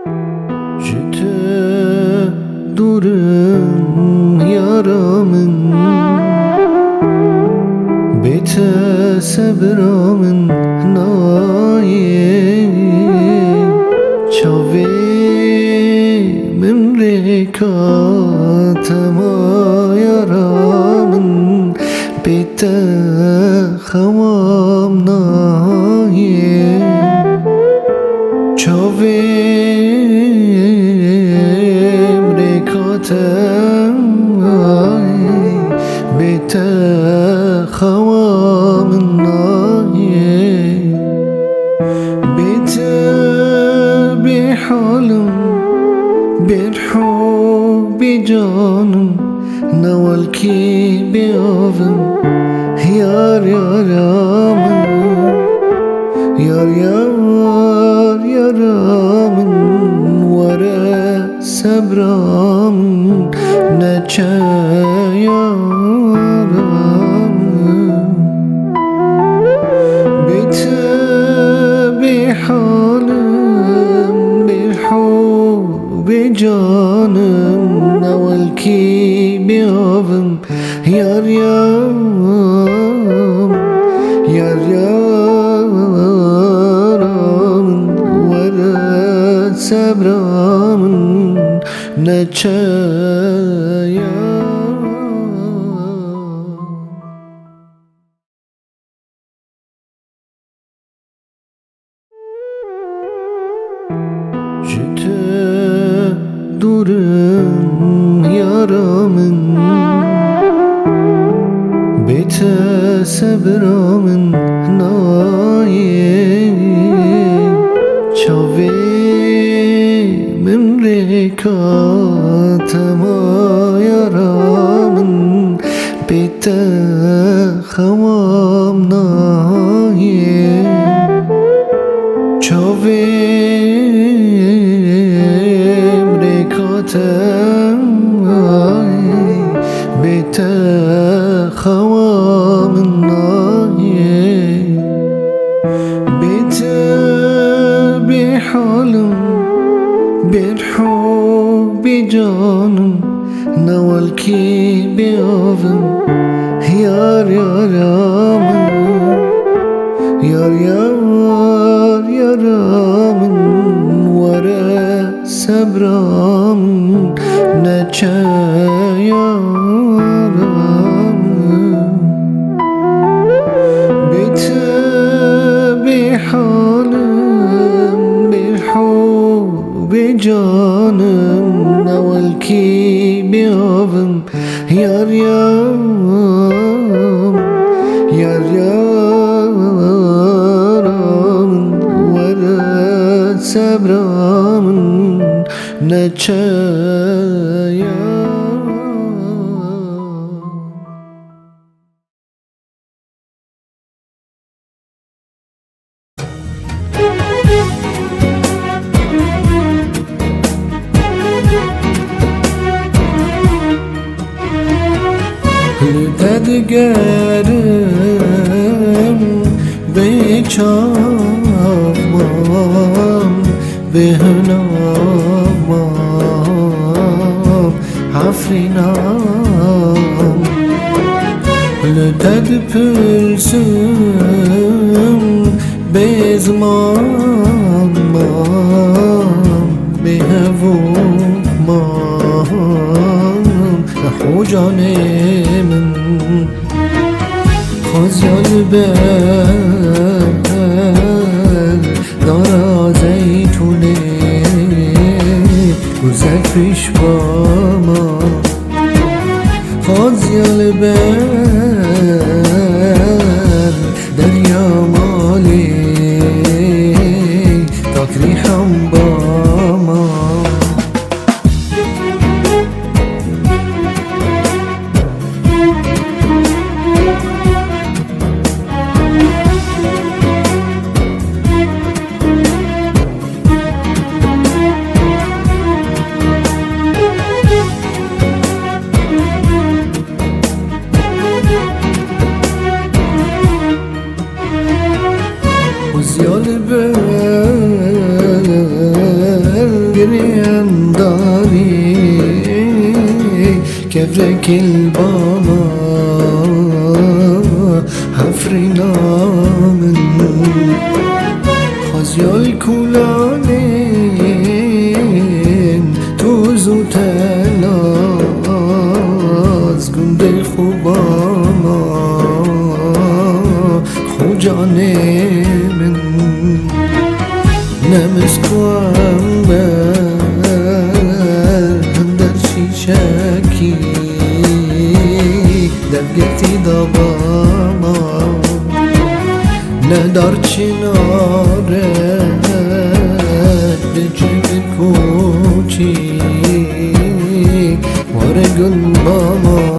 Jüte durun yaramın, bete sebramın naye çave memlekatama yaramın, bete khavam naye çave bete خوام نایه bete بحالم بالحب جانم نوال کی بیابم یار یارامن یار یار یارامن وره صبرامن نچه یارامن بته بحالم بالحب جانم نوال کی بیابم یار یارم یار یارامن وره صبرامن نچه Jüte durun yaramın, bete sebramın naye çave memlekatama yaramın, bete khavam naye çave bete خوام نایه bete بحالم بالحب جانم نوال کی بیابم یار یارامن یار یار یارامن وره صبرامن نچه یارامن bete بحالم بالحب جانم نوال کی بیابم یار یارم یار یارامن وره صبرامن نچه ددگرم بچامم بهنامم حفرینام لدد پرسم بزمانم بهوکمام نحو جانم خزیال بر دارا زیتونه گذر پیش با ما خزیال بر دریا مالی تاکری هم با ما خزیال بر گریم داری كفرك البابا حفرنا من خزيال كولانين توزو تلاز گند خوباما خوجانه من نمسكوام هم در شیشکی دبگتی داباما ندار چناره بجب کوچی وارگون باما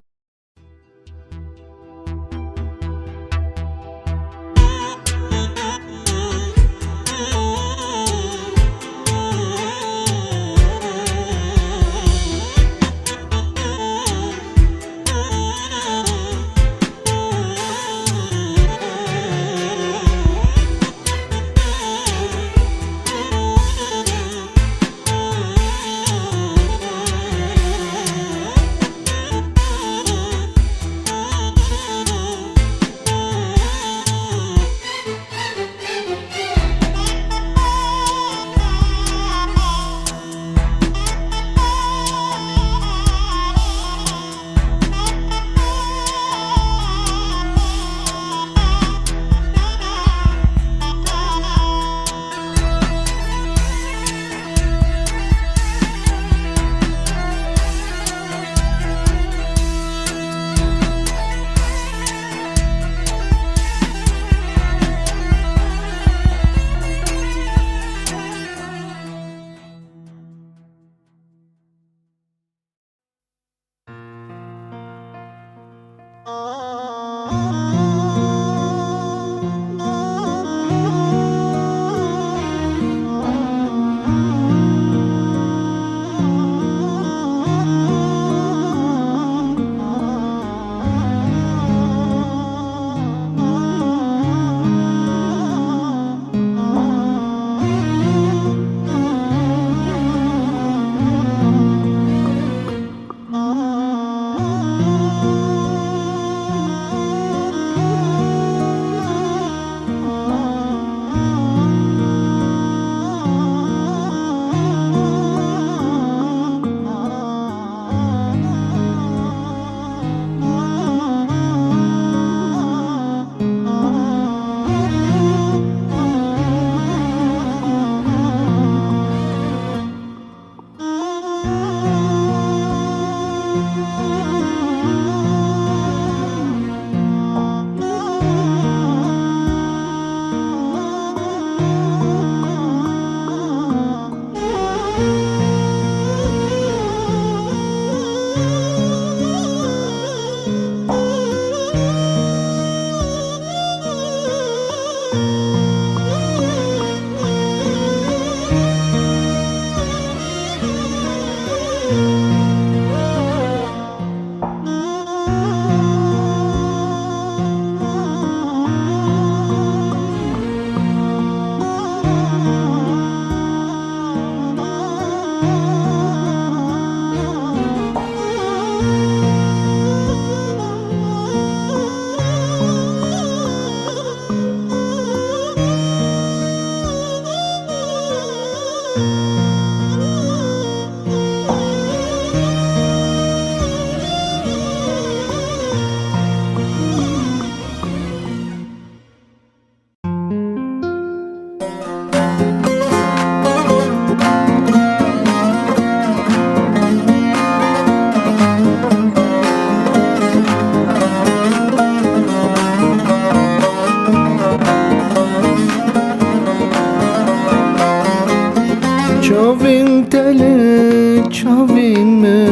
Çavin tele çavin me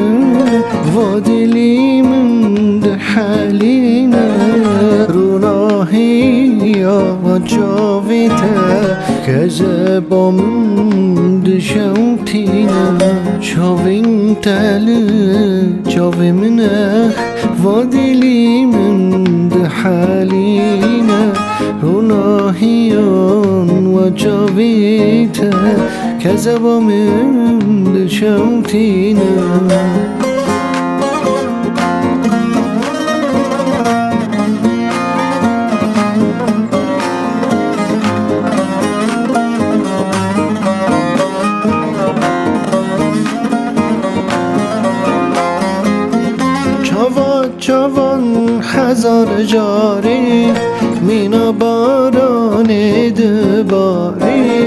vadilimin de haline runahi ya çavite kezebamın de şevtine çavin tele çavimine vadilimin de haline runahi ya و جاویته که زبا من دلشم تینه چوان هزار جاری مینا باران دباری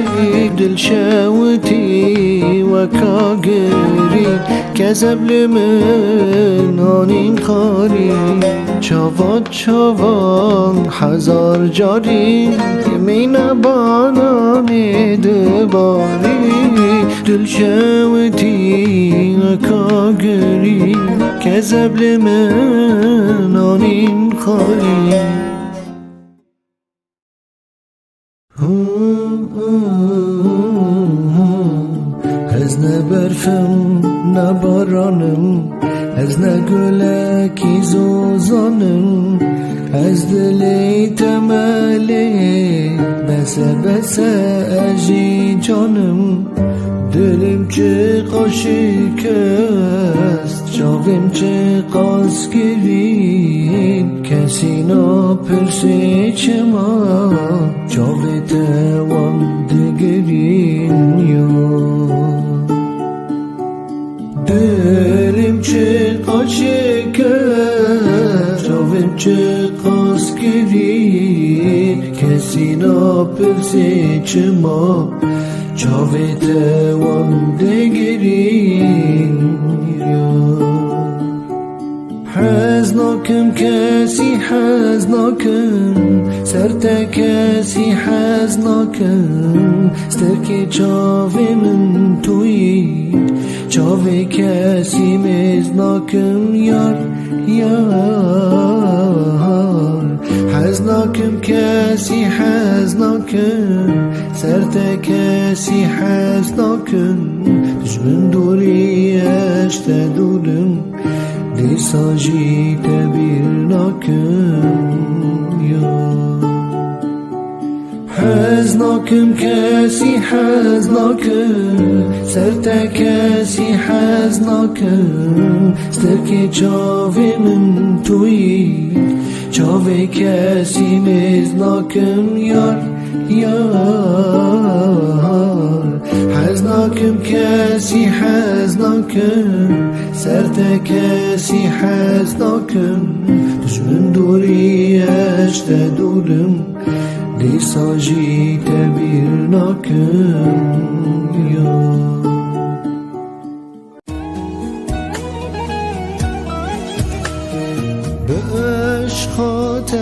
دل شوتی و کاگری که زبل من آنین خاری چوان هزار جاری مینا باران دباری دل شوتی و کاگری که زبل من آنین خالی از نه برفم نه بارانم از نه گلکی زوزانم از دلی تملی بس اجی جانم دلم چه قاشق است جاویم چه قاس گرین کسی نپرسه چما جاوی توان دگرین یا دلم چه قاشق است جاویم چه قاس گرین کسی نپرسه چما جاوی دوان دگرین حزناکم کسی حزناکم سرتا کسی حزناکم سترکی چاوی من توی چاوی کسی مزناکم یار حزناکم کسی حزناکم سرتا کسی حزناکم دشمن دوری اشتا دورم دی ساجی تبیر ناکم حزناکم کسی حزناکم سرتا کسی حزناکم سترکی چاوی من توی چاوی کسی مزناکم یار حزناکم کسی حزناکم سرتا کسی حزناکم دشمن دوری اشتا دورم دی ساجی تبیر ناکم به عشقات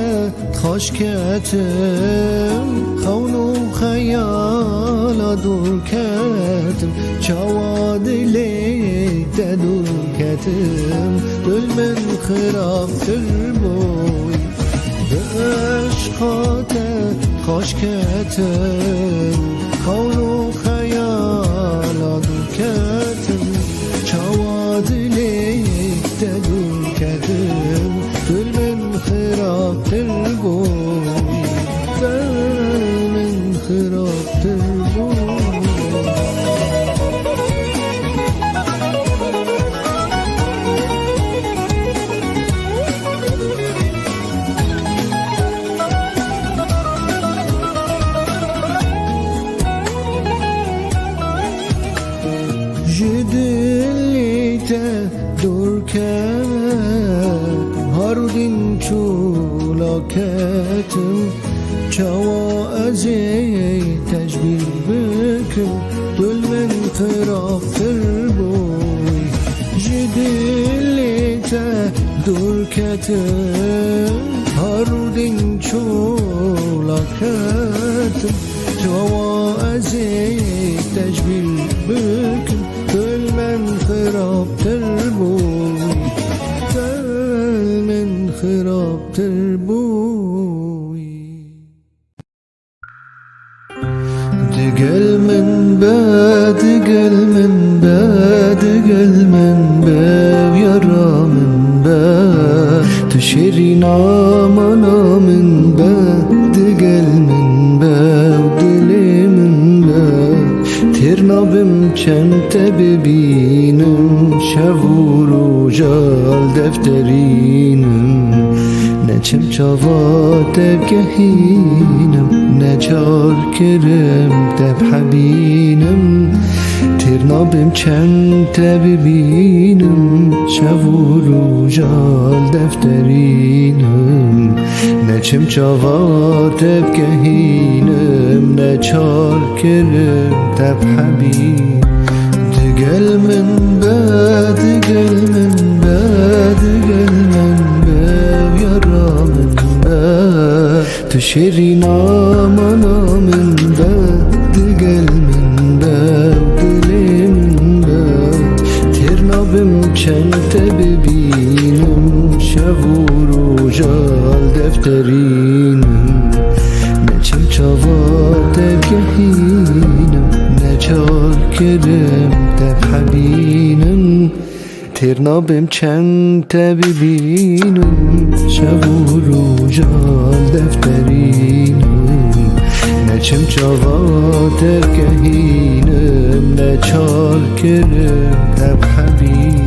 خاشکتم خون و خیال دور کردم چوادلی دور کردم دل من خرابتر بوی به عشقات خاشکتم خون و خیال دور کردم چوادلی دور کردم دل من خرابتر بوی دل من خرابتر بوی جدلیت دور کرد هارودین چولاکتم چوا ازی تجبیر بکن دل من خرابتر بوی جدلیت دور کتم هارودین چولاکتم چوا ازی تجبیر بکن دل من خرابتر بوی دل من خرابتر بوی دگل من دگل من یارا من تشری نام من دگل من دلی ترنابم چند ببینم شب و روزال دفترینم نچم چاوات بگهینم نچار کرم دب حبینم ترنابم چند ببینم شب و روزال دفترینم نچم چاوات بگهینم نچار کرم دب حبینم دگل من با دگل من با دگل من با یارا من با تو شیرین آمانا من با دگل من با دل من با ترنابم چند ببینم شب و روزال دفترینم نچم چاوات بگهینم نچار کرم دب حبینم ترنابم چند ببینم شب و روزال دفترینم نچم چاوات بگهینم نچار کرم دب حبینم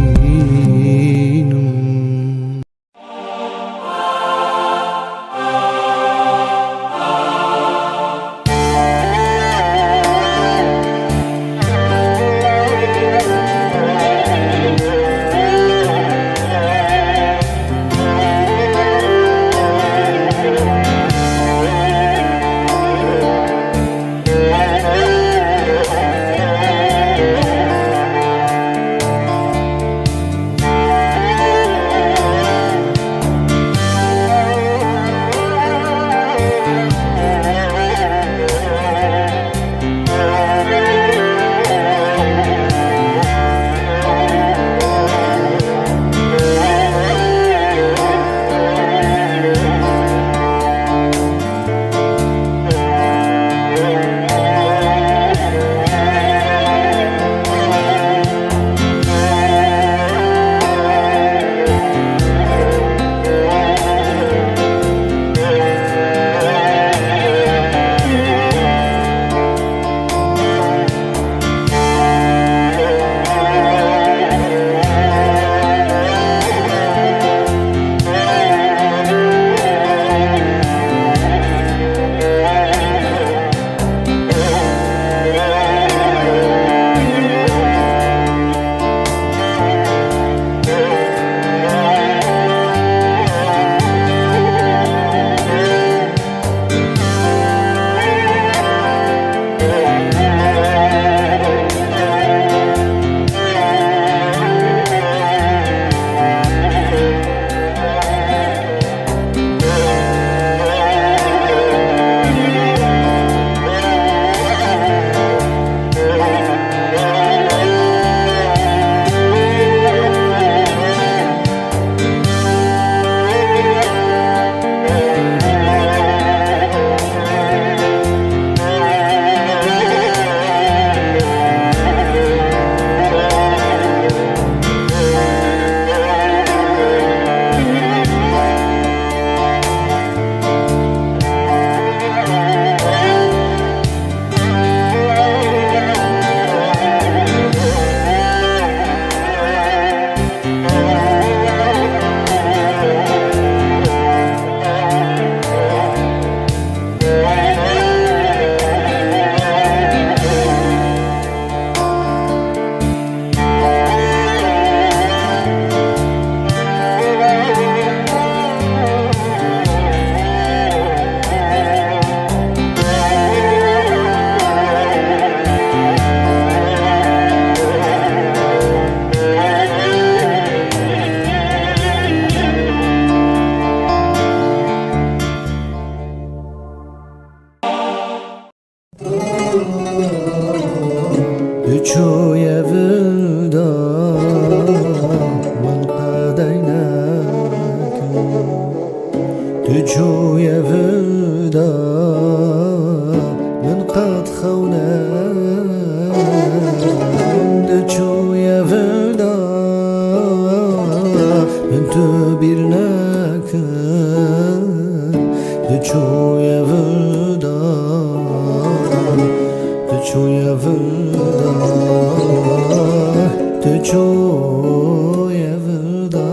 تچوی ودا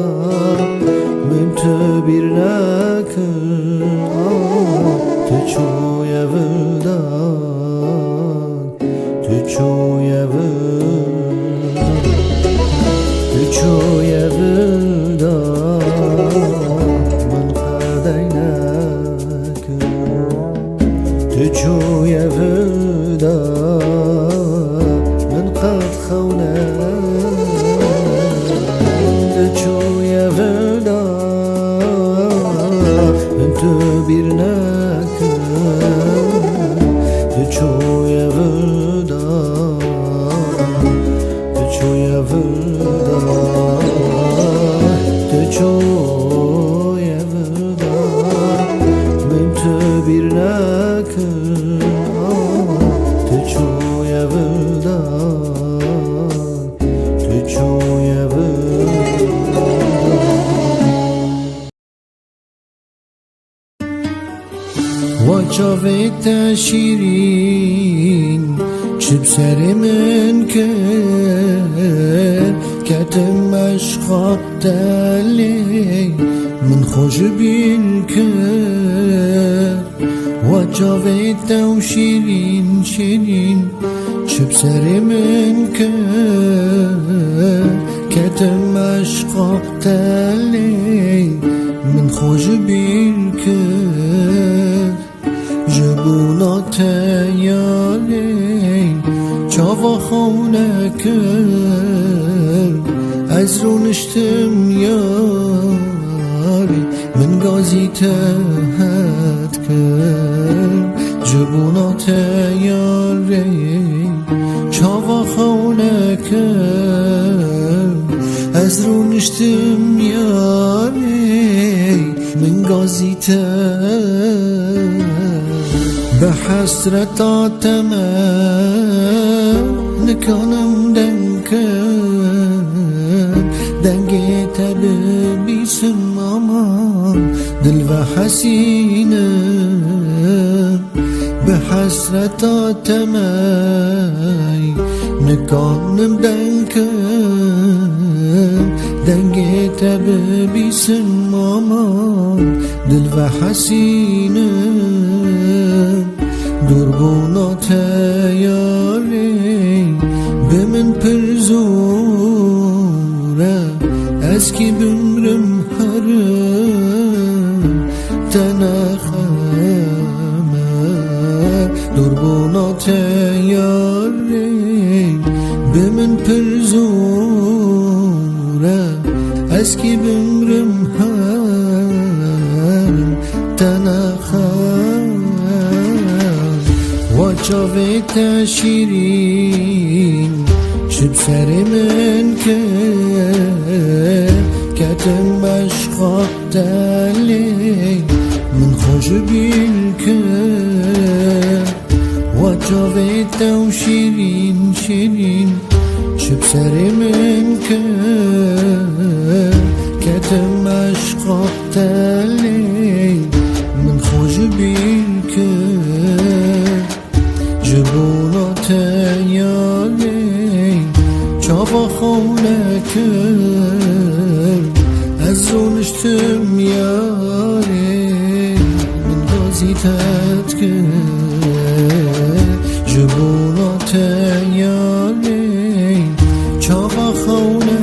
من تو بیر نکن تچوی ودا تچوی ودا تچوی ودا من قدای نکن تچوی ودا من قد خونه تچوی ودا من تو بیر نکن تچوی ودا تچوی ودا تچوی ودا من تو بیر نکن تچوی ودا تچوی وجاوت شیرین چه بسر من کرد کتم عشقات دلی من خوش بین کرد وجاوت شیرین شیرین چه بسر من کرد کتم عشقات دلی من خوش بین کرد جبونات یاری چاوا خونه کرد از رو نشتم یاری من گازی تهد کرد جبونات یاری چاوا خونه کرد از رو نشتم یاری من گازی تهد به حسرت آتمه نکنم دنگی تب بیسم آمان دل و حسینه به حسرت آتمه نکنم دنگی تب بیسم آمان دل و حسینه دربونات یاری به من پرزوره از کی بمرم هرم تنخمه دربونات یاری به من پرزوره از کی بمرم هرم تنخمه وجاوت شیرین چه بسر من کرد کتم عشقات دلی من خوش بین کرد وجاوت شیرین شیرین چه بسر من کرد کتم عشقات دلی من خوش بین کرد جبونات یاری چاوا خونه کرد از رو نشتم یاری من گازی تد کرد جبونات یاری چاوا خونه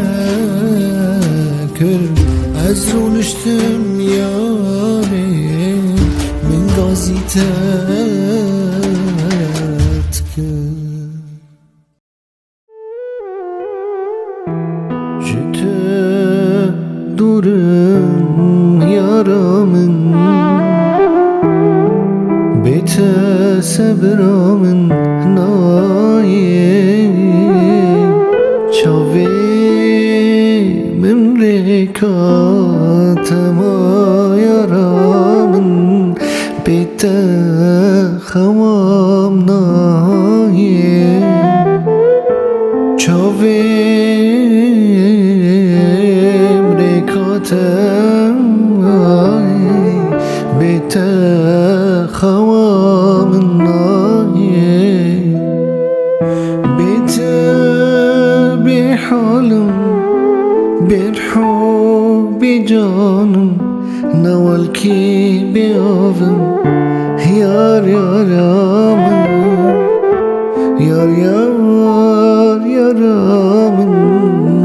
کرد از رو نشتم یاری من گازی تد جته دورم یارامن بیت صبرامن نایه چاوی مملکاتم یارامن بیت خوام نایه چاویم ریکاتم بیت خوام نایه بت بحالم بالحب جانم نوال کی بیابم یار یارامن یار یار یارامن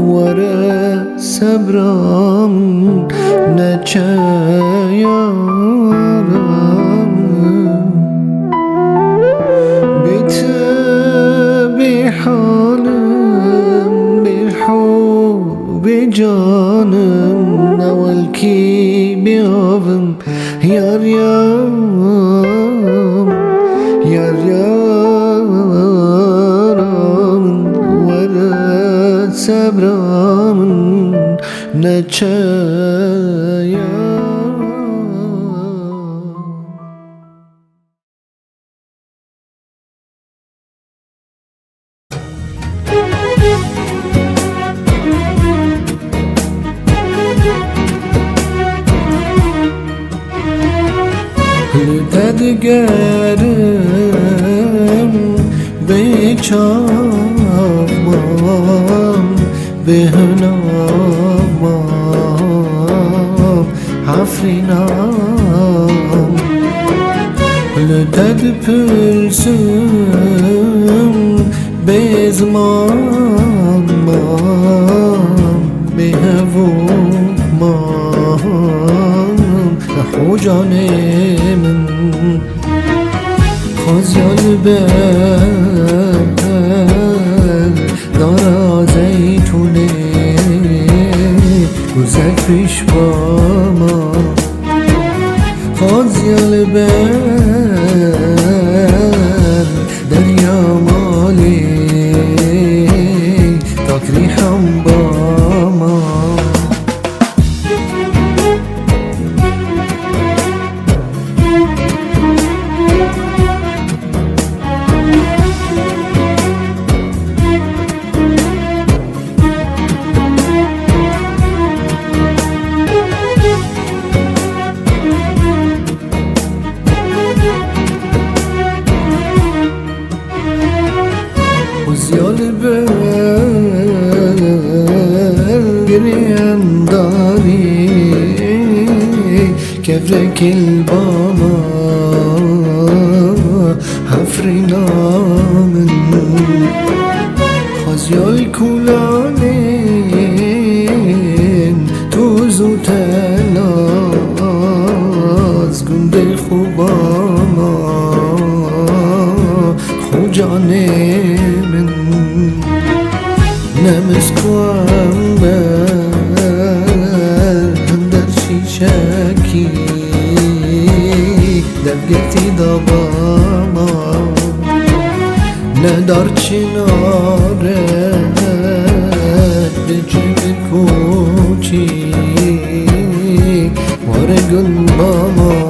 وره صبرامن نچه یارامن بت بحالم بالحب جانم نوال کی بیابم یار یارم یار یارم وره صبرم نچه ددگرم به چاوام به هنامام حفرینام لدد پرسم به زمان به هوام حجان من خزیال بل دارا زیتونه گذر پیش با ما خزیال بل دریا مالی تاکری هم با ما خزیال بل گریم داری کفرک الباما حفرینامن خزیال کولانین توز و تلاز گنده خوباما خوجانه من نمسکوام بر هم در شیشکی دبگتی داباما ندار چناره به جیب کوچی واره گل باما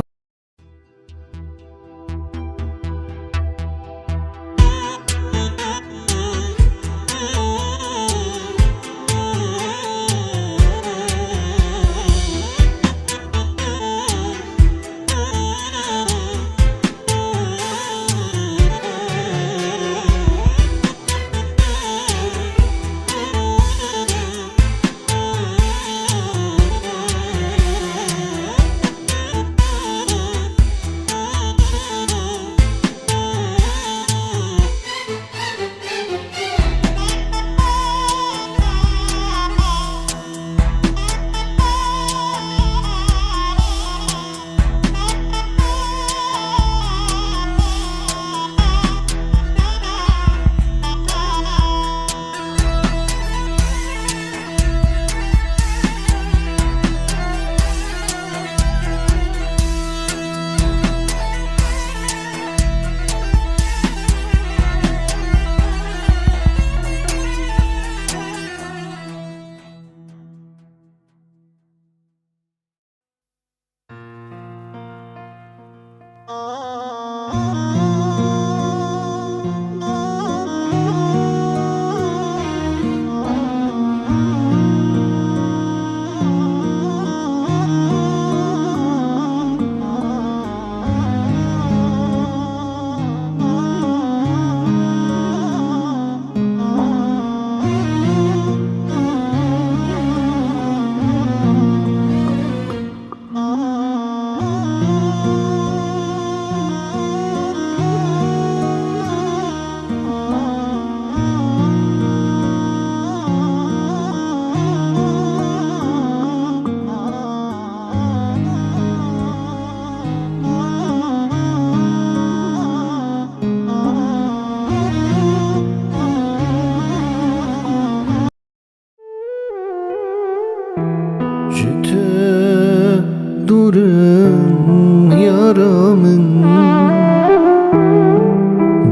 نورم yaramın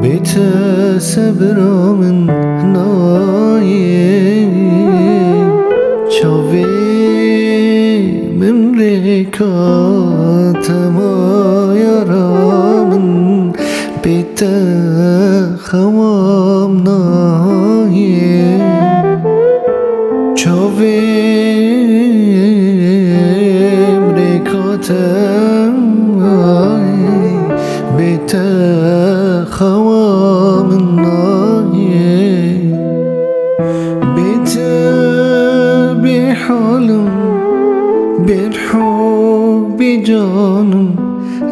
Bete sebrامın naye Çave memlekatema yaramın Bete xamam naye Çave بيته خوام النايه بيته بحالم بالحب جانم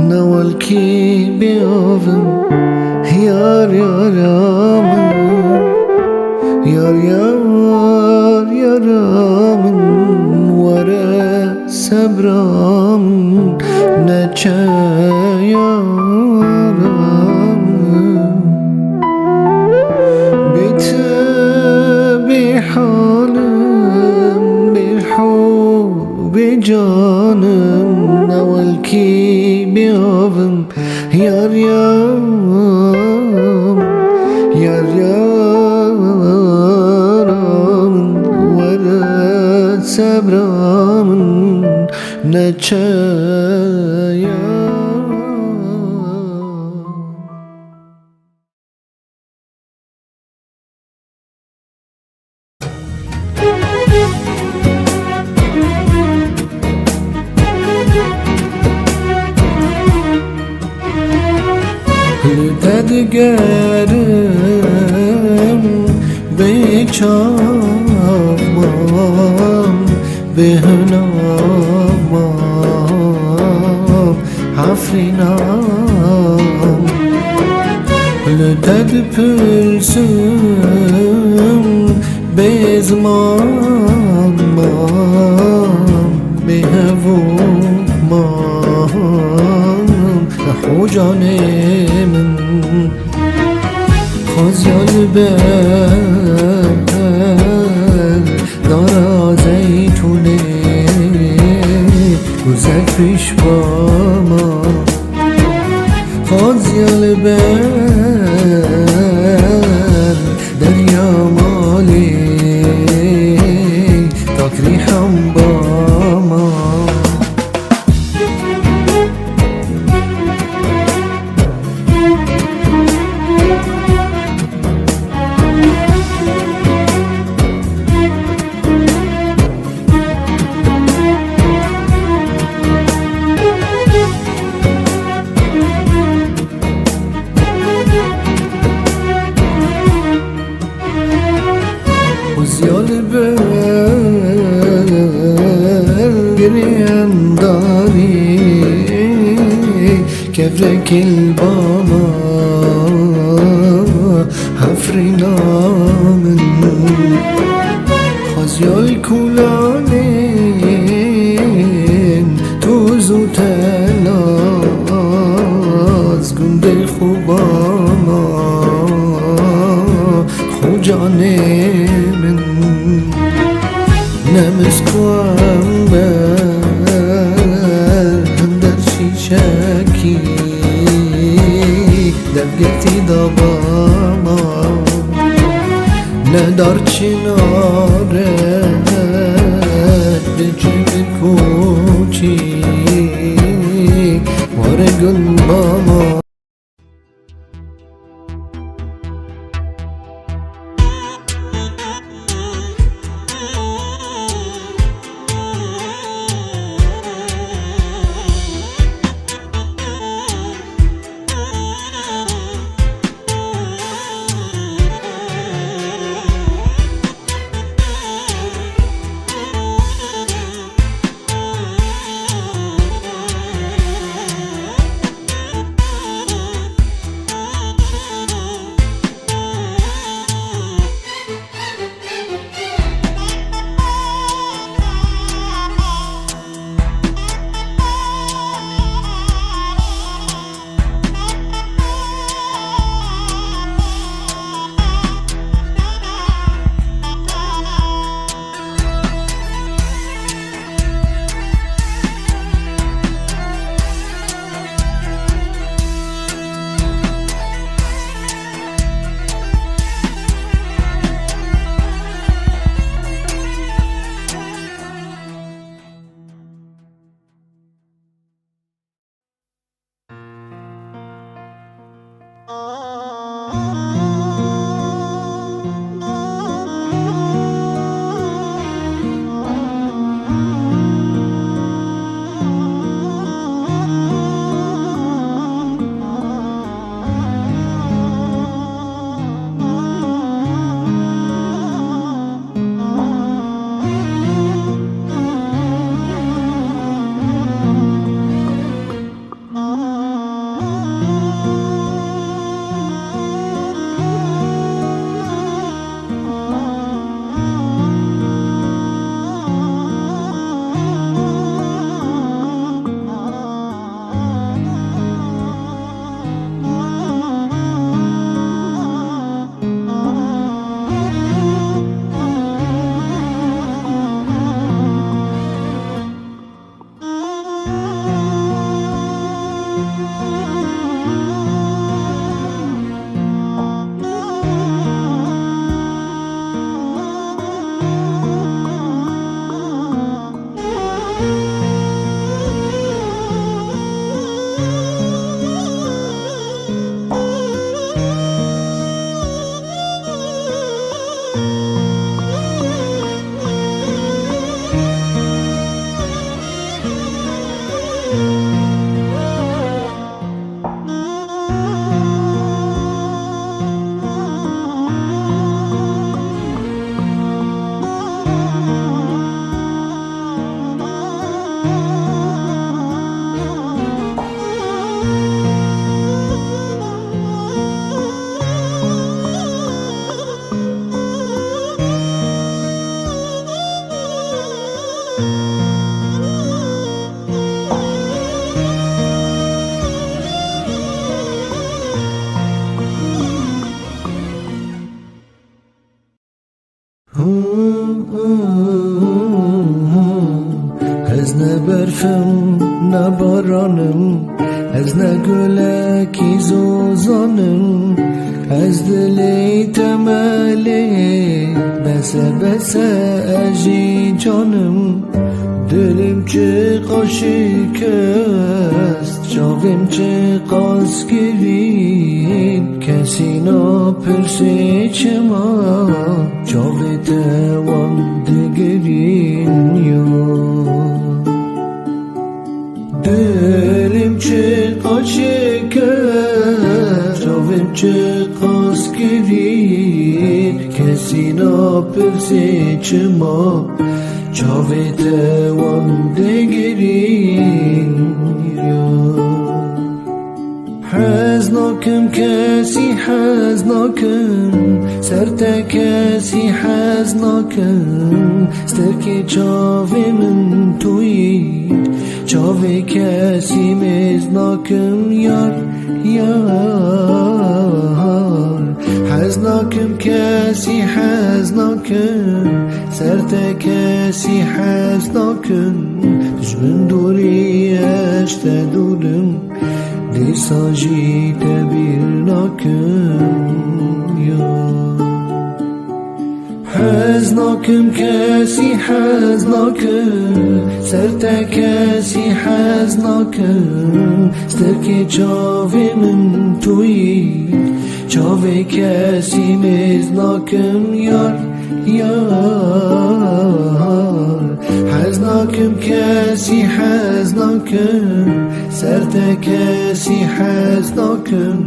نوالكي بيوفم يار يارامن يار يار يارامن ورا صبرامن نچه yaramın Bite bihalim bilhubbi canım Nevel ki biyavım yar yaram Yar yaramın Vere sabramın Neçe Tedgerim beçamam behnamam hafrinam Tedpülsüm bezmanmam behevumam Hocanemin Khazyal bel Dara zeytune Güzel pişbama Khazyal bel Derya mali Takri hambama Uzyal bel Giryen dari Kevrek ilbama Hafrinamen Khazyal kulanin Tuzu telaz Günde khubama Khujanemen Nemezkuam ber Hender şişeki Devgeti dabama Ne dar çinare Decemir kuçi Vare gün bama از نه برفم نه بارانم، از نه گلکی زوزانم، از دلی تملی بسه بسه اجی جانم. دلم چه قاشق است، جاویم چه قاس گرین، کسی نپرسه چما جاوی توان دگرین یا. دلم چه قاشق است، جاویم چه قاس گرین، کسی نپرسه چما جاوی توان دگرین یا. حزناکم کسی حزناکم، سرتا کسی حزناکم، سترکی چاوی من توی، چاوی کسی مزناکم یار یار. حزناکم کسی حزناکم، سرتا کسی حزناکم، دشمن دوری اشت دورم، دیساجی تبیر ناکم یا. حزناکم کسی حزناکم، سرتا کسی حزناکم، سترکی چاوی من توی، چاوی کسی مزناکم یار یار. حزناکم کسی حزناکم، سرتا کسی حزناکم،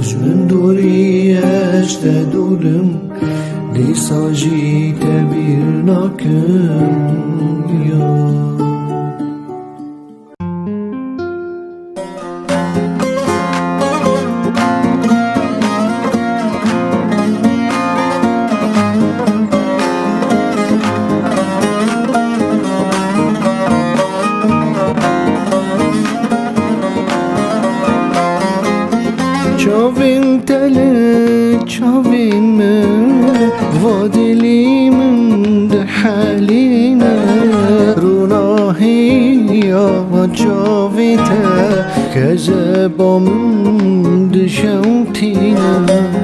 دشمن دوری اشت دورم، دیساجی تبیر ناکم یا. چاوین تله چاوین من وادلی من ده حالینه، روناهی یا چاوی تا کذبا من ده شوتینه.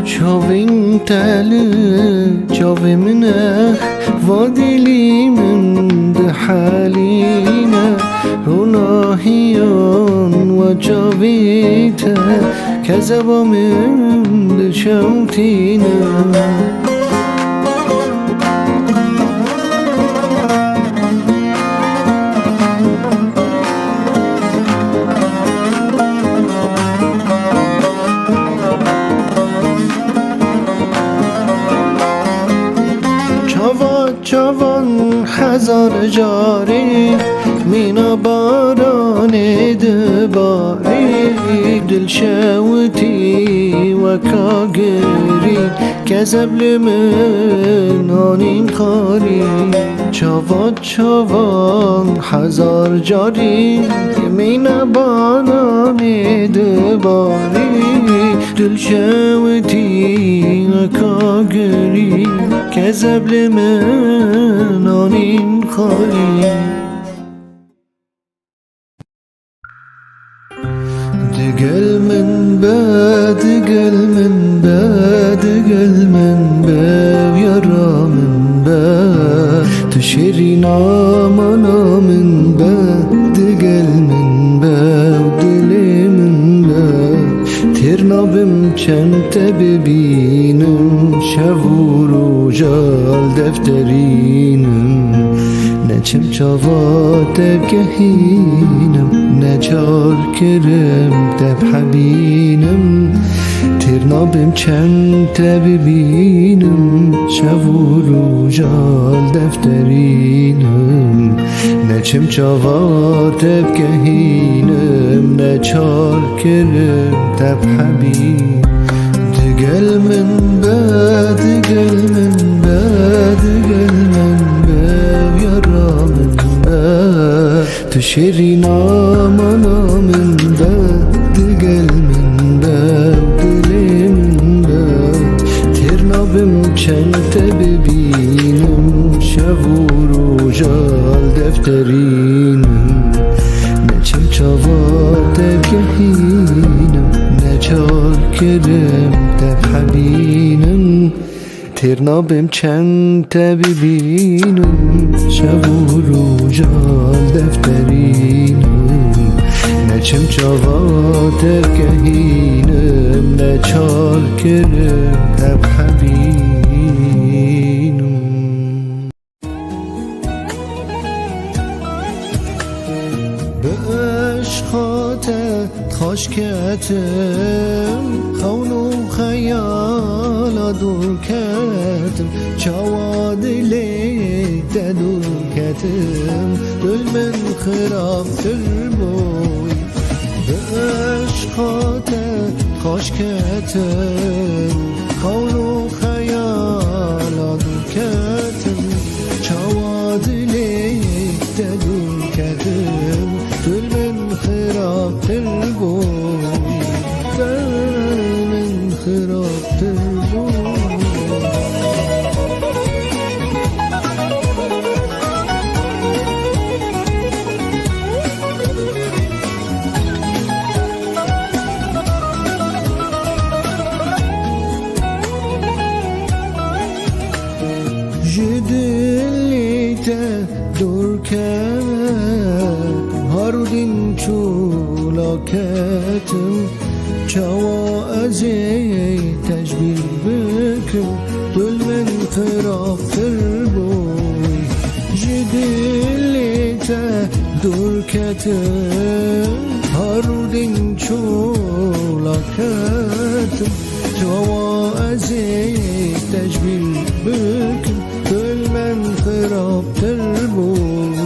چاوین تله چاوین من وادلی من ده حالینه، روناهیان و چاوی تا کذبا من ده شوتینه. چوان هزار جاری مینا باران دباری، دل شوتی و کاگری کذب لمن آنین خاری. چوان هزار جاری مینا باران دباری، دل شوتی و کاگری کذب لمن آنین خاری. دگل من با دگل من با دگل من با یارا من با، تو شیرینا مانا من با دگل من با دل من با. ترنابم چند ببینم شب و روزال دفترینم، نچم چاوات بگهینم نچار کرم تب حبینم. ترنابم چند ببینم شب و روزال دفترینم، نچم چاوات بگهینم نچار کرم تب حبینم. دگل من با دگل من با دگل من با یارا من با، تو شیرینا مانا من با دگل من با دل من با. ترنابم چند ببینم شەو ڕۆژال دەفتەرینم نەچەم چاواتەگەهینم نەچالکرم دەبحەبینم تێر نابم چەندتە ببینم شەو ڕۆژال دەفتەرینم نەچەم چاواتەگەهینم نەچالکرم دەبحەبینم به عشقاتت خاشکتم خون و خیالا دور کتم چاوادلی دور کتم دل من خرافتر بوی به عشقاتت خاشکتم خون و خیالا دور کتم چاوادلی دور کتم دل من خرافتر بوی دل من خرافتر بوی جدلیت دور کرد هارودین چولاکتم چاوا از تجبیر بکن دل من خرافتر بوی جدلیت دور کتم هارودین چولاکتم چاوا از تجبیر بکن دل من خرافتر بوی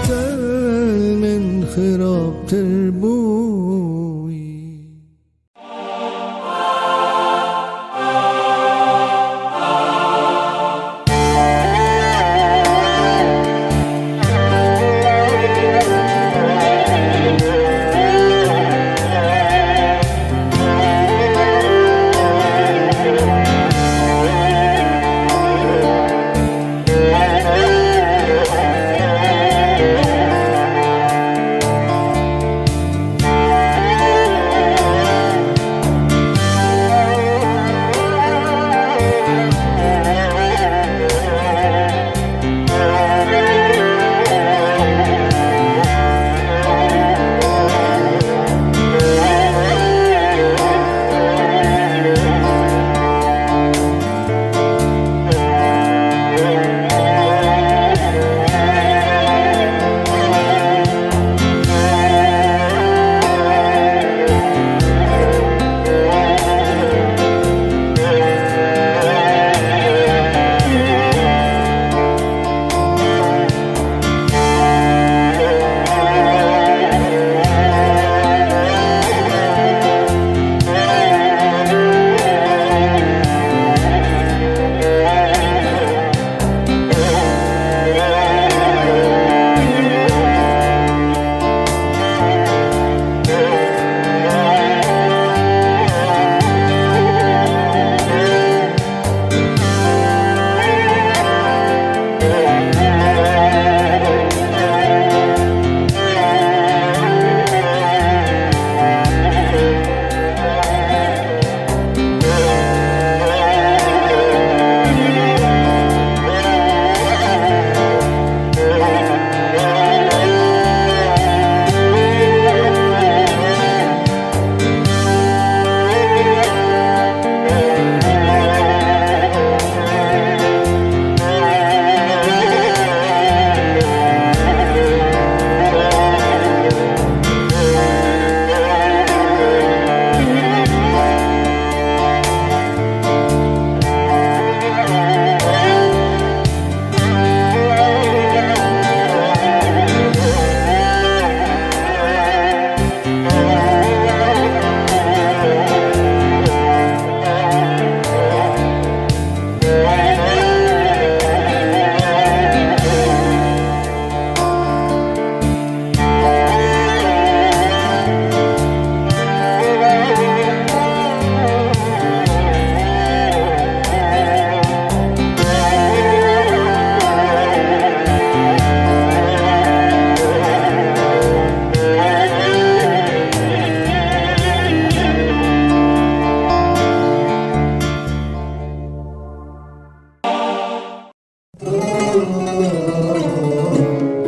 دل من خرافتر بوی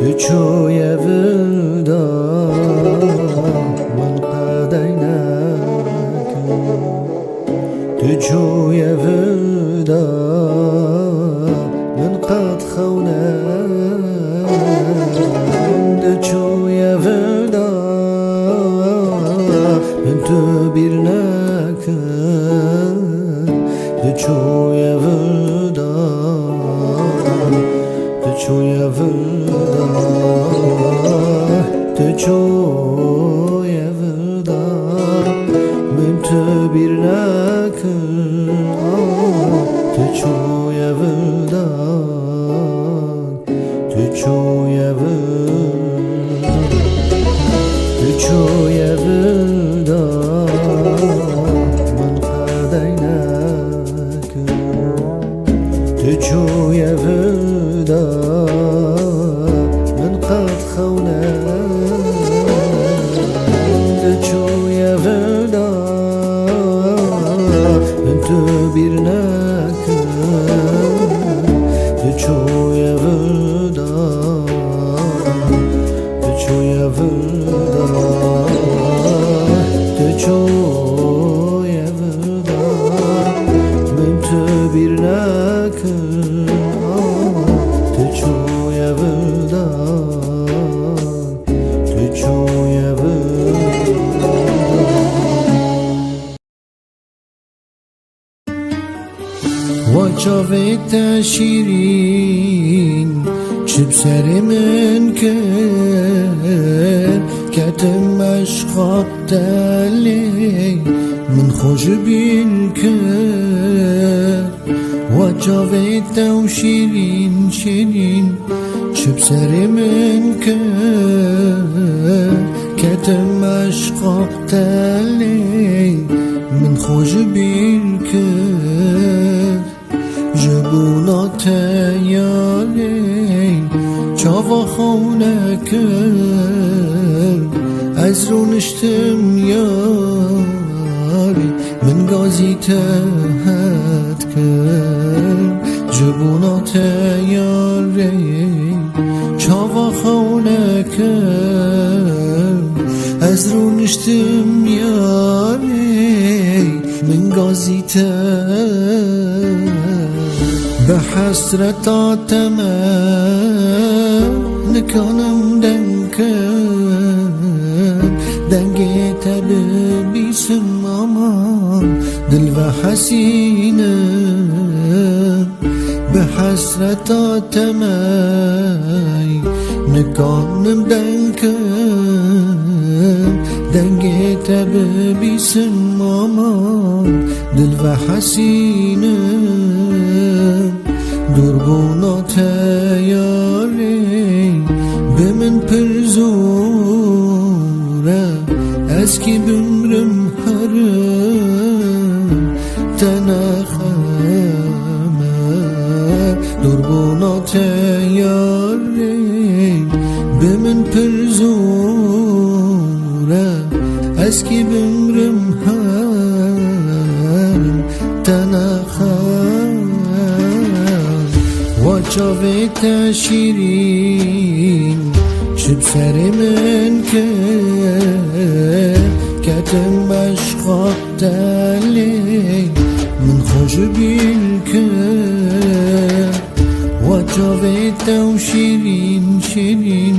بچوی ودا من قدینک بچوی ودا من قد خونک بچوی ودا من تو بیر نکن بچوی ودا بچوی ودا بچوی ودا من تو بیر نکن بچوی ودا بچوی ودا بچوی ودا من قدینک بچوی ودا من قد خونک بچوی ودا من تو بیر نکن بچوی ودا بچوی ودا بچوی ودا من تو بیر نکن بچوی ودا بچوی ودا وچاوت شیرین چه سر من کرد کتم عشقا دلی من خوش بین کرد وچاوت شیرین شیرین چه سر من کرد کتم عشقا دلی من خوش بین کرد جبونات یاری چاوا خونه کرد از رو نشتم یاری من گازی تهت کرد جبونات یاری چاوا خونه کرد از رو نشتم یاری من گازی تهت به حسرت نکنم دنگی تب بیسم امان دل و حسینه به حسرت نکنم دنگی تب بیسم امان دل و حسینه دربونات یاری به من پرزوره از کی بمرم هرم تنخمه دربونات یاری به من پرزوره از کی بمرم هرم تنخمه وچاوت شیرین چه سر من کرد کتم عشقا دلی من خوش بین کرد وچاوت شیرین شیرین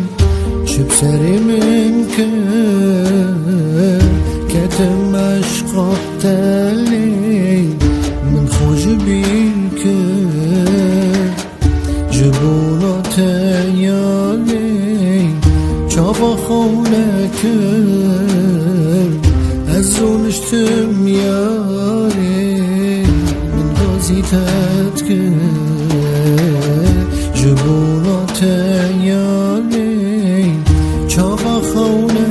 چه سر من کرد کتم عشقا دلی من خوش بین کرد جبونات یاری چاوا خونه کرد از رو نشتم یاری من گازی تت کرد جبونات یاری چاوا خونه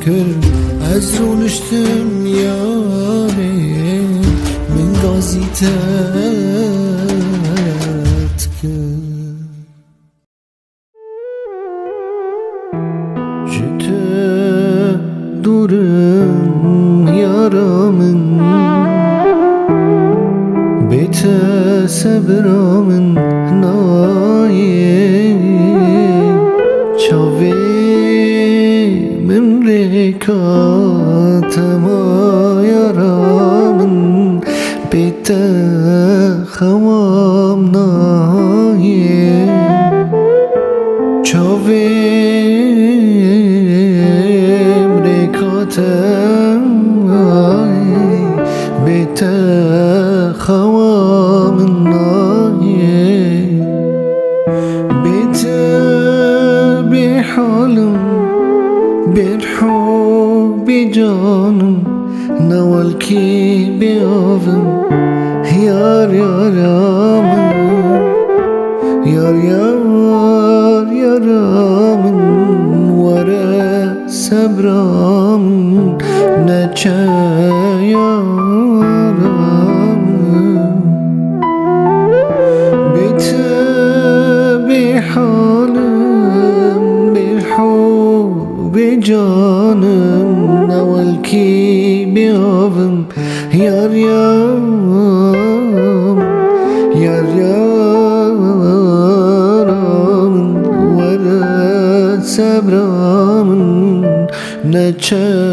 کرد از رو نشتم یاری من گازی تت کرد جته دورم یارامın بیت صبرامن نایی چاوی من ریکاتم آیارامن بیت خوام نایی چاوی بیت خوام نایی بیت بحالم بالحب جانم نوال کی بیابم یار یارامن یار یار یارامن وره صبرامن نچه یارامن بیت بحالم بالحب جانم نوال کی بیابم یار یارم یار یارامن وره صبرامن نچه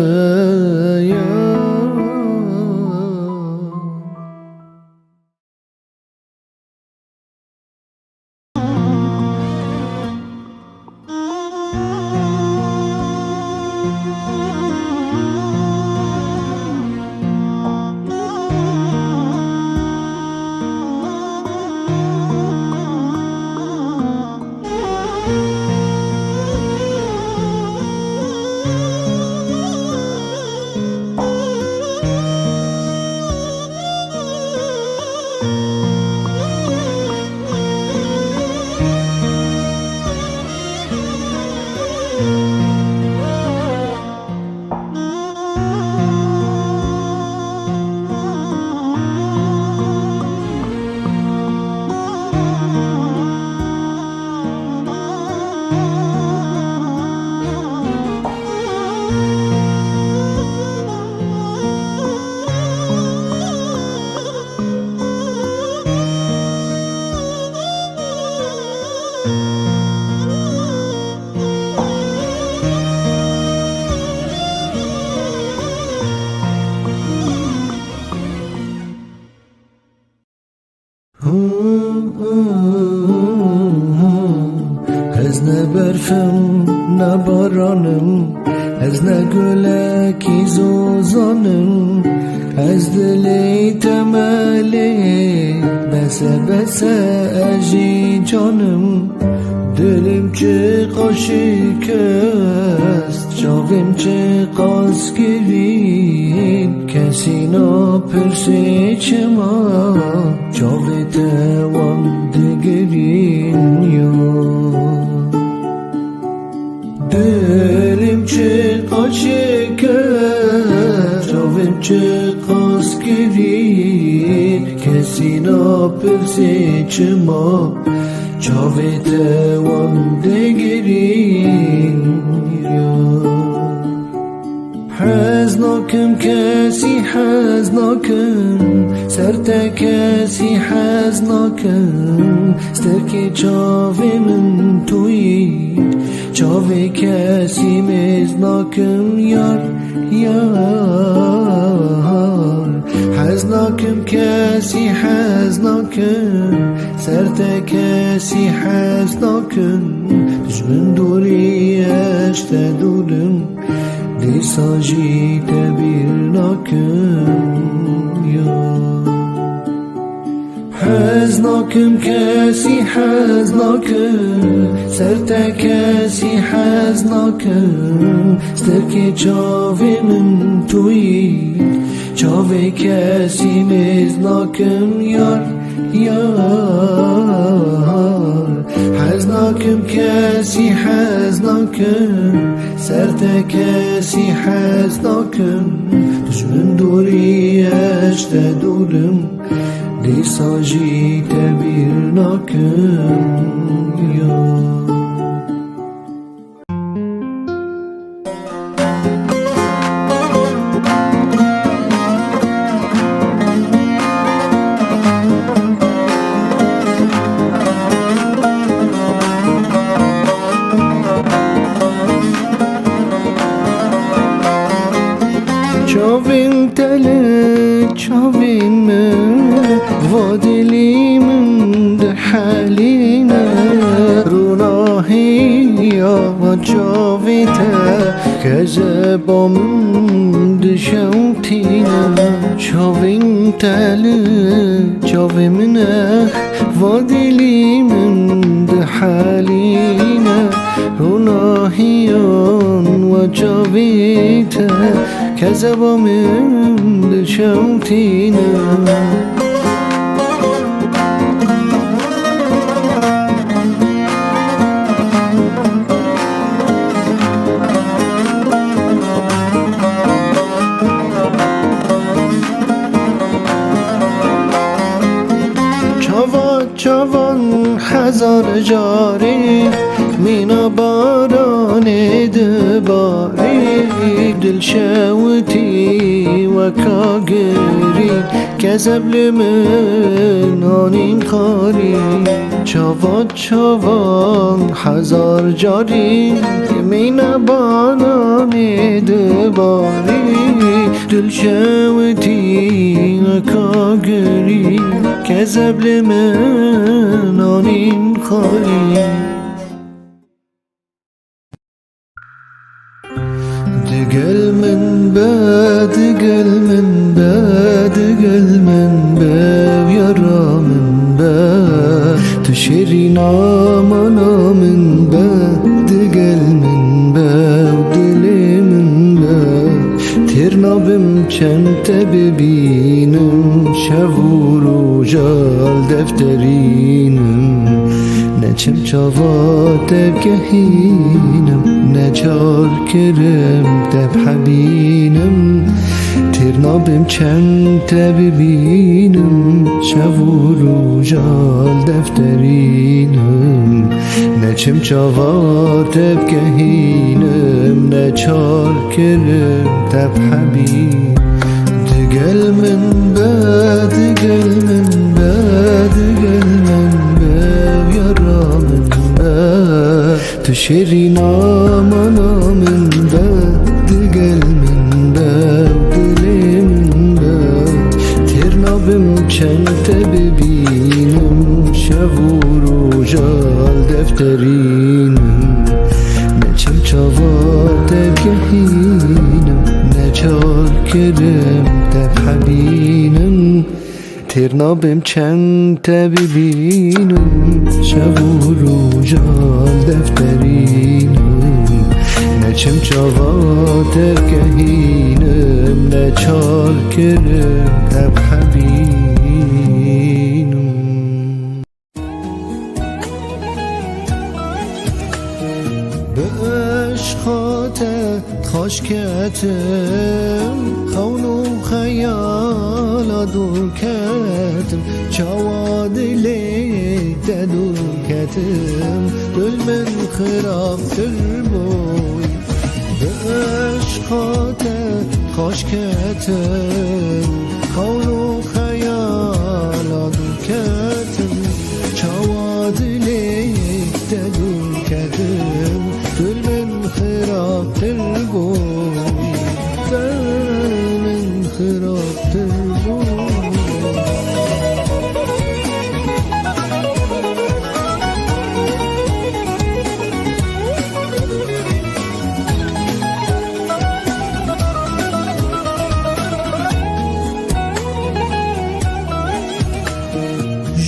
از نه برفم نه بارانم از نه گلکی زوزانم از دلی تملی بسه بسه اجی جانم دلم چه قاشق است جاویم چه قاس گرین کسی نپرسه چما جاوی توان دگرین دلم چه قاشق است جاویم چه قاس گرین کسی نپرسه چما جاوی توان دگرین حزناکم کسی حزناکم سرتا کسی حزناکم سترکی چاوی من توی چاوی کسی مزناکم یار یار حزناکم کسی حزناکم سرتا کسی حزناکم دشمن دوری اشت دورم دیساجی تبیر ناکم حزناکم کسی حزناکم سرتا کسی حزناکم سترکی چاوی من توی چاوی کسی مزناکم یار یار حزناکم کسی حزناکم سرتا کسی حزناکم دشمن دوری اشت دورم دیساجی تبیر ناکم یار من ده حالينا روناهي يا جاويتا كذبا من ده شوتينا شاوين تل جاوي منه وادلي من ده حالينا روناهيان وجاويتا كذبا من ده شوتينا جوان هزار جاری مینا باران دباری دل شوتی و کاگری کذب لمن آنین خاری جوان هزار جاری مینا باران دباری دل شوتی و کاگری كذب لمن آنين خالي دقل من بعد دقل من بعد دقل من بعد يرى من بعد تشرينا منا من بعد دقل من بعد دلي من بعد ترنا بمچنت ببینم شب و روزال دفترینم نچم چاوات بگهینم نچار کرم دب حبینم ترنا بمچنت ببینم شب و روزال دفترینم نچم چاوات بگهینم نچار کرم دب حبینم دقل من بعد دقل من بعد دقل من بعد يرى من بعد تشرينا منا من بعد دقل من بعد دلي من بعد ترنا بمچنت ببینم شب و روزال دفترینم نچم چاوات بگهینم نچار کرم دب حبینم ترنا بمچنت ببینم شب و روزال دفترینم نچم چاوات بگهینم نچار کرم دب حبینم به عشقات خاشکتم خون و خیال دور کتم چاواد لی دور کتم دل من خرافتر بوی به عشقات خاشکتم خون و خیال دور کتم چاواد لی دور کتم دل من خرافتر بوی دل من خرافتر بوی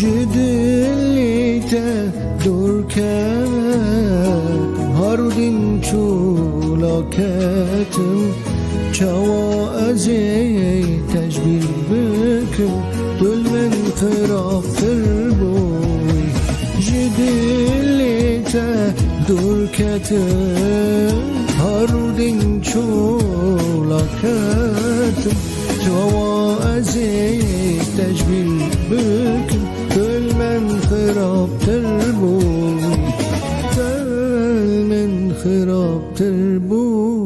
جدلیت دور کرد هارودین چولاکتم چوا از تجبیر بکن دل من خرافتر بوی جدلیت دور کتم هارودین چولاکتم چوا از تجبیر بکن دل من خرافتر بوی دل من خرافتر بوی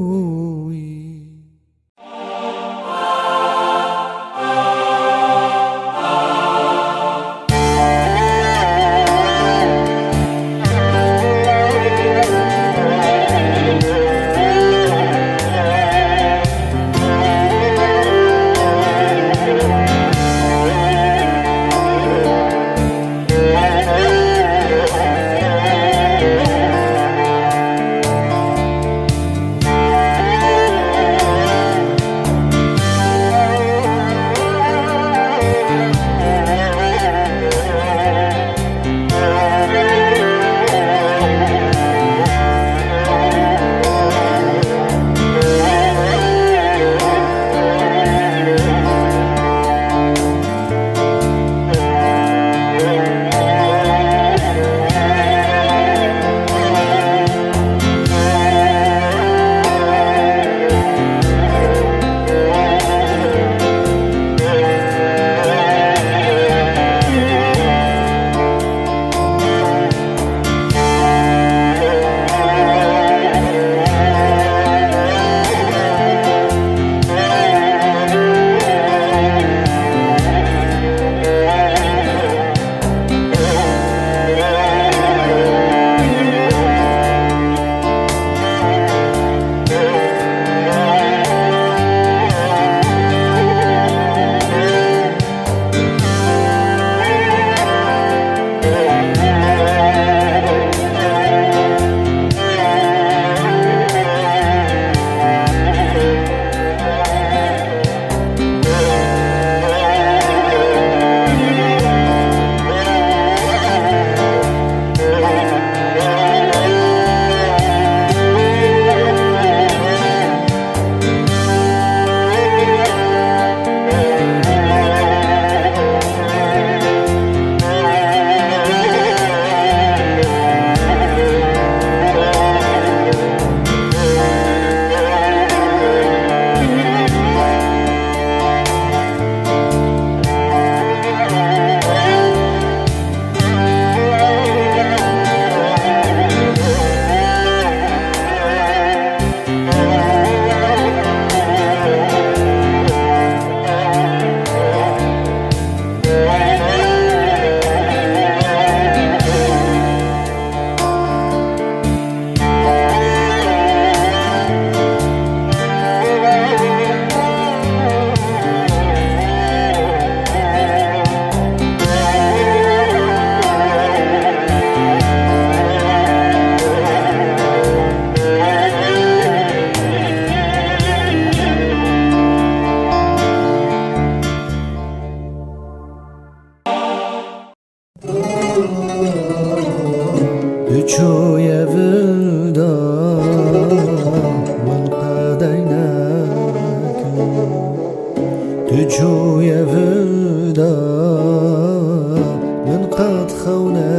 قد خونه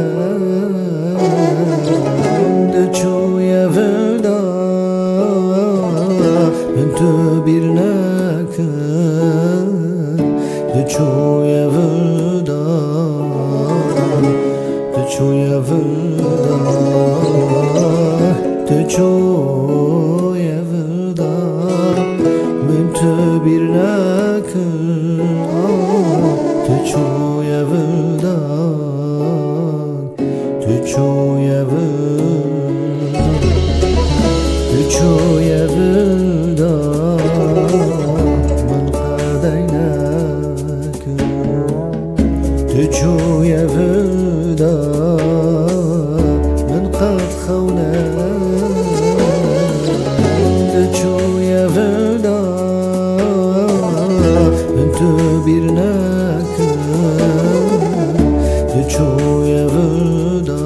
دچو یفدا من تو بیر نکن دچو یفدا دچو یفدا دچو یفدا من تو بیر نکن دچو یفدا دچو یفدا دچو یفدا من قدینک دچو یفدا من قد خونه دچو یفدا من تو بیر نکن دچو یفدا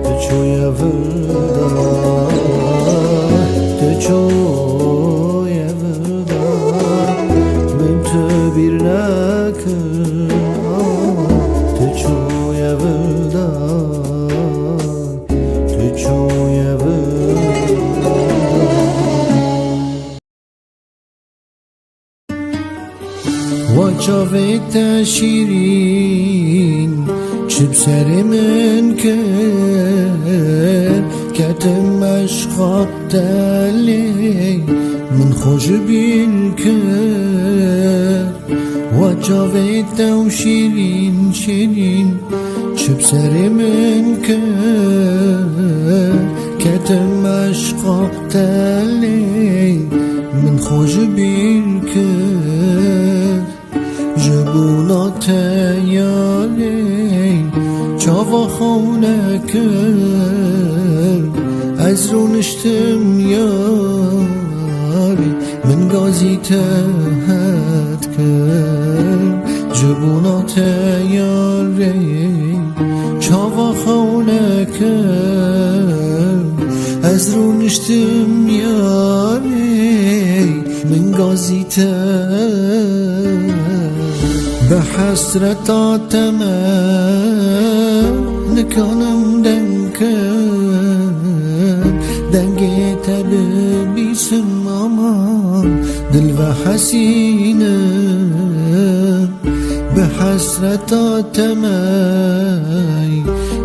دچو یفدا دچو یفدا من تو بیر نکن دچو یفدا دچو وجاوت شیرین چه سر من کرد کتم عشقات دلی من خوش بین کرد وجاوت شیرین شیرین چه سر من کرد کتم عشقات دلی من خوش بین کرد جبونات یاری چاوا خونه کرد از رو نشتم یاری من گازی تهت کرد جبونات یاری چاوا خونه کرد از رو نشتم یاری من گازی تهت به حسرت نکنم دنگی تب بیسم آمان دل و حسینه به حسرت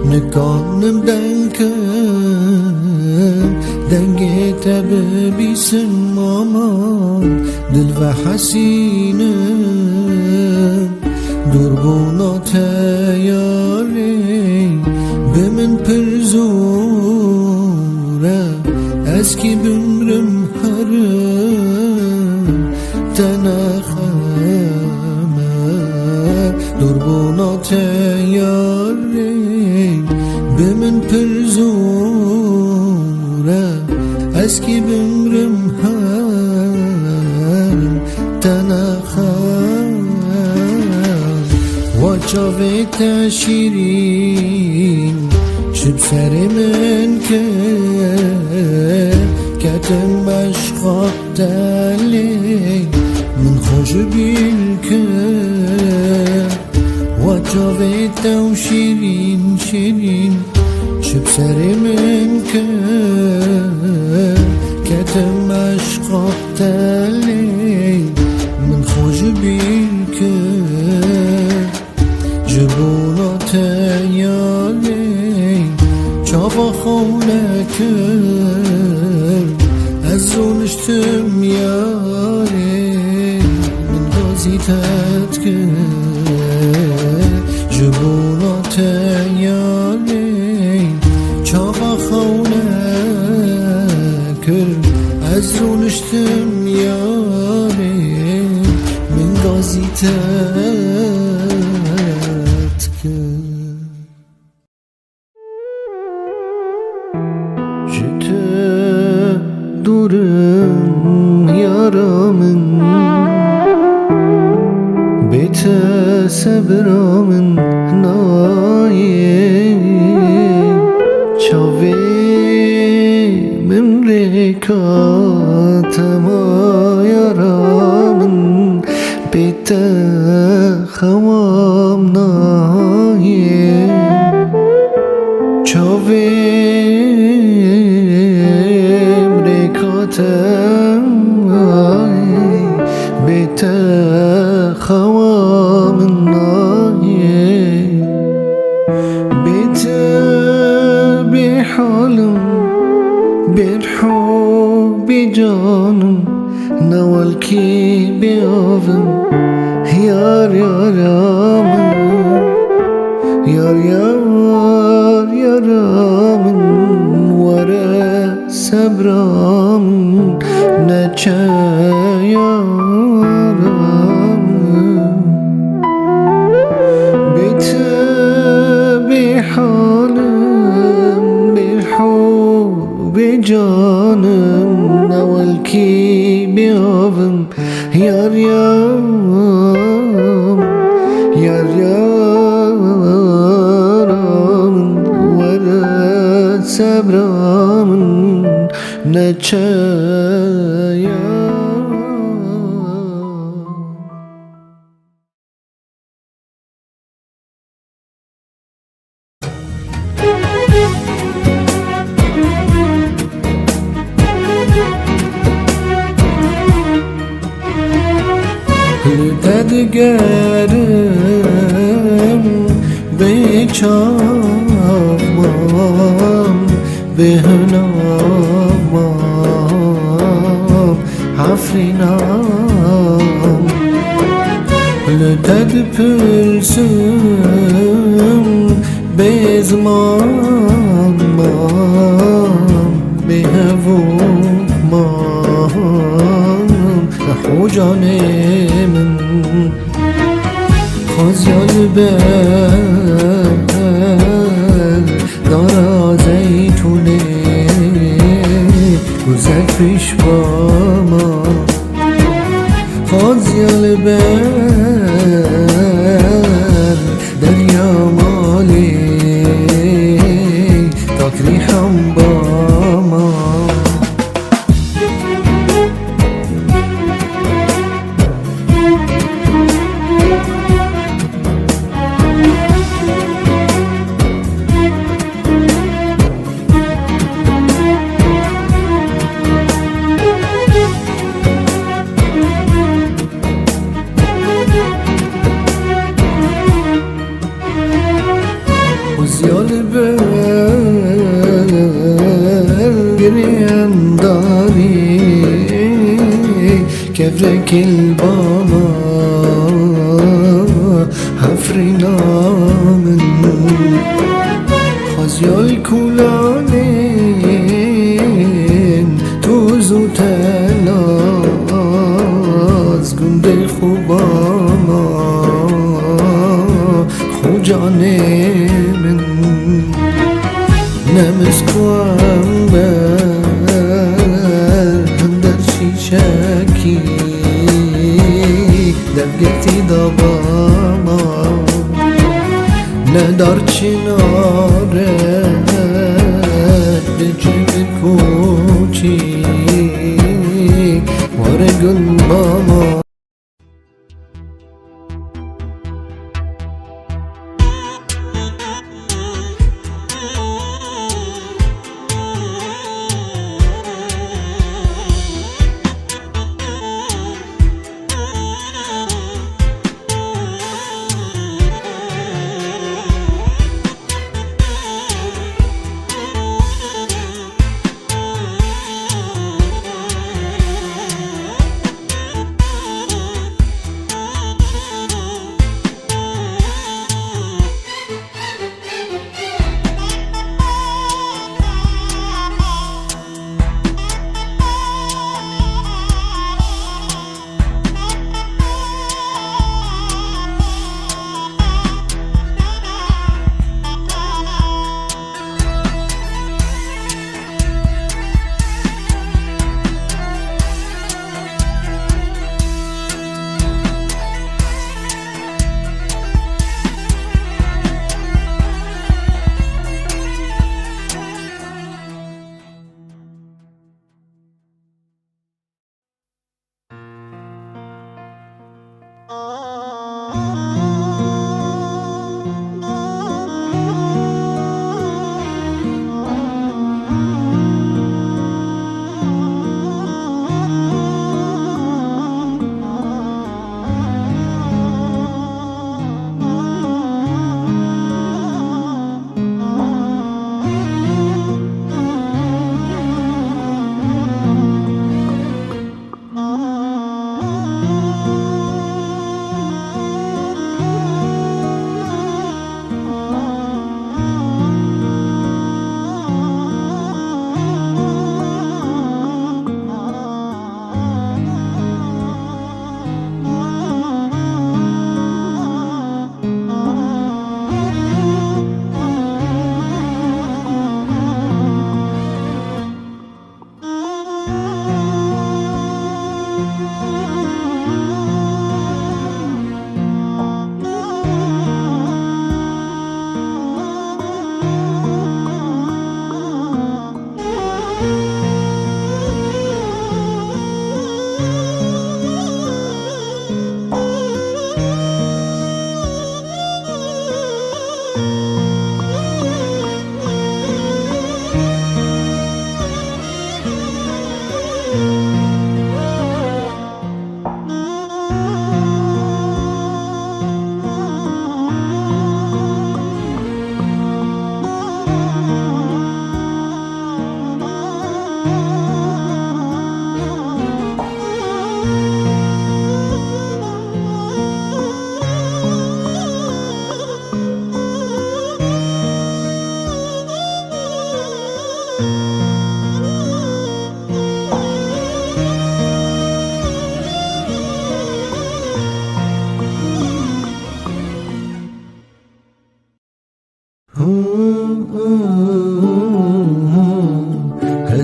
نکنم دنگی تب بیسم آمان دل و حسینه دربونات یاری به من پرزوره از کی بمرم هرم تنخمه دربونات یاری به من پرزوره از کی بمرم هرم تنخمه وجاوت شیرین چه سر من کرد کتم عشقات دلی من خوش بین کرد وجاوت شیرین شیرین چه سر من کرد کتم عشقات دلی من خوش بین کرد جبونات یاری چاوا خونه کرد از رو نشتم یاری من گازی تت کرد جبونات یاری چاوا خونه کرد از رو نشتم یاری من گازی تت جته دورم یارامın bete sabramın naye çave memlekatama yaramın bete xavam naye شویم رکاتم بیت خوام نایه بیت بحالم بالحب جانم نوالكي بيوفم يار يارامن يار يار يارامن ورا سبرامن نچا يارامن بيت بحالم بالحب جانم نوالكي بيوفم يار يار يار يارامن ورا سبرامن نچا تدگرم بچامم بهنامم حفرینام لتد پرسم بزمانم بهومم حجانم خازیال بر دارا زیتونه گذر پیش با ما خازیال بر دریا مالی تاکری هم با ما خازیال بر گریم داری کفرک الباما حفرینامن خازیال کولانین توزو تلاز گنده خوباما خوجانه نمسكوام بر هم در شیشکی دفگرتی داباما ندار چناره دجم کوچی واره گل باما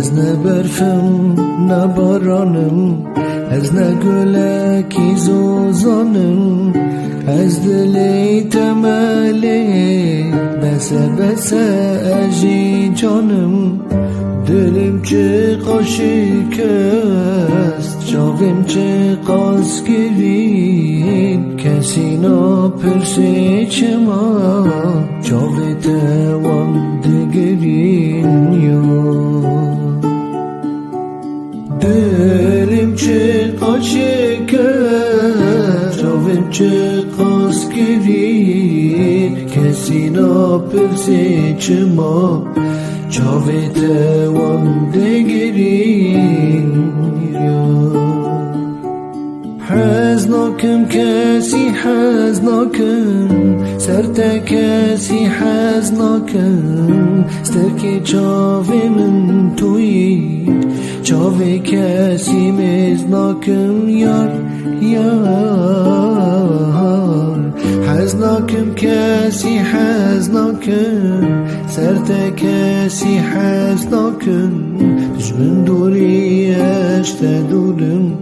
از نه برفم نه بارانم، از نه گلکی زوزانم، از دلی تملی بسه بسه اجی جانم. دلم چه قاشق است، جاویم چه قاس گرین، کسی نپرسه چما جاوی توان دگرین یا. دلم چه قاشق است، جاویم چه قاس گرین، کسی نپرسه چما جاوی دوان دگرین یا. حزناکم کسی حزناکم، سرتا کسی حزناکم، سترکی چاوی من توی، چاوی کسی مزناکم یار یار. حزناکم کسی حزناکم، سرتا کسی حزناکم، دشمن دوری اشت دورم،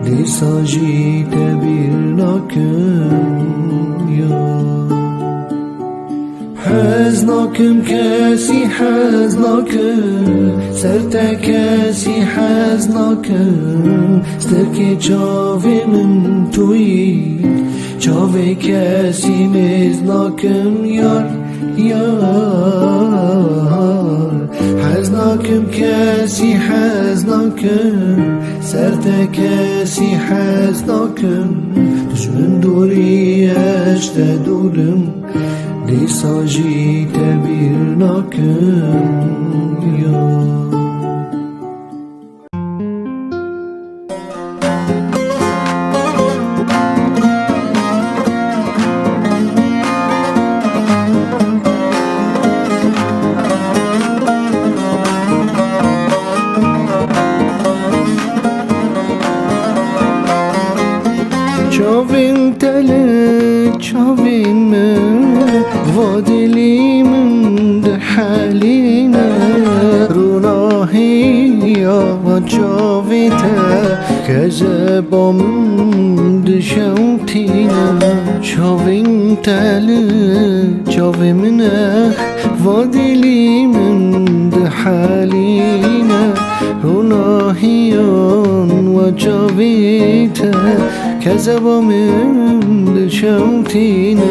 دی ساجی تبیر ناکم یا. حزناکم کسی حزناکم، سرتا کسی حزناکم، سترکی چاوی من توی، چاوی کسی مزناکم یار یار. حزناکم کسی حزناکم، سرتا کسی حزناکم، دشمن دوری اشت دورم، دی ساجی تبیر ناکم یا. چاوین تله چاوین من وادلی من ده حالینه، روناهی یا چاویته کذبا من ده شوتینه. چاوین تله چاوین من وادلی من ده حالینه، روناهیان و چاویته کذبا من ده شوتینه.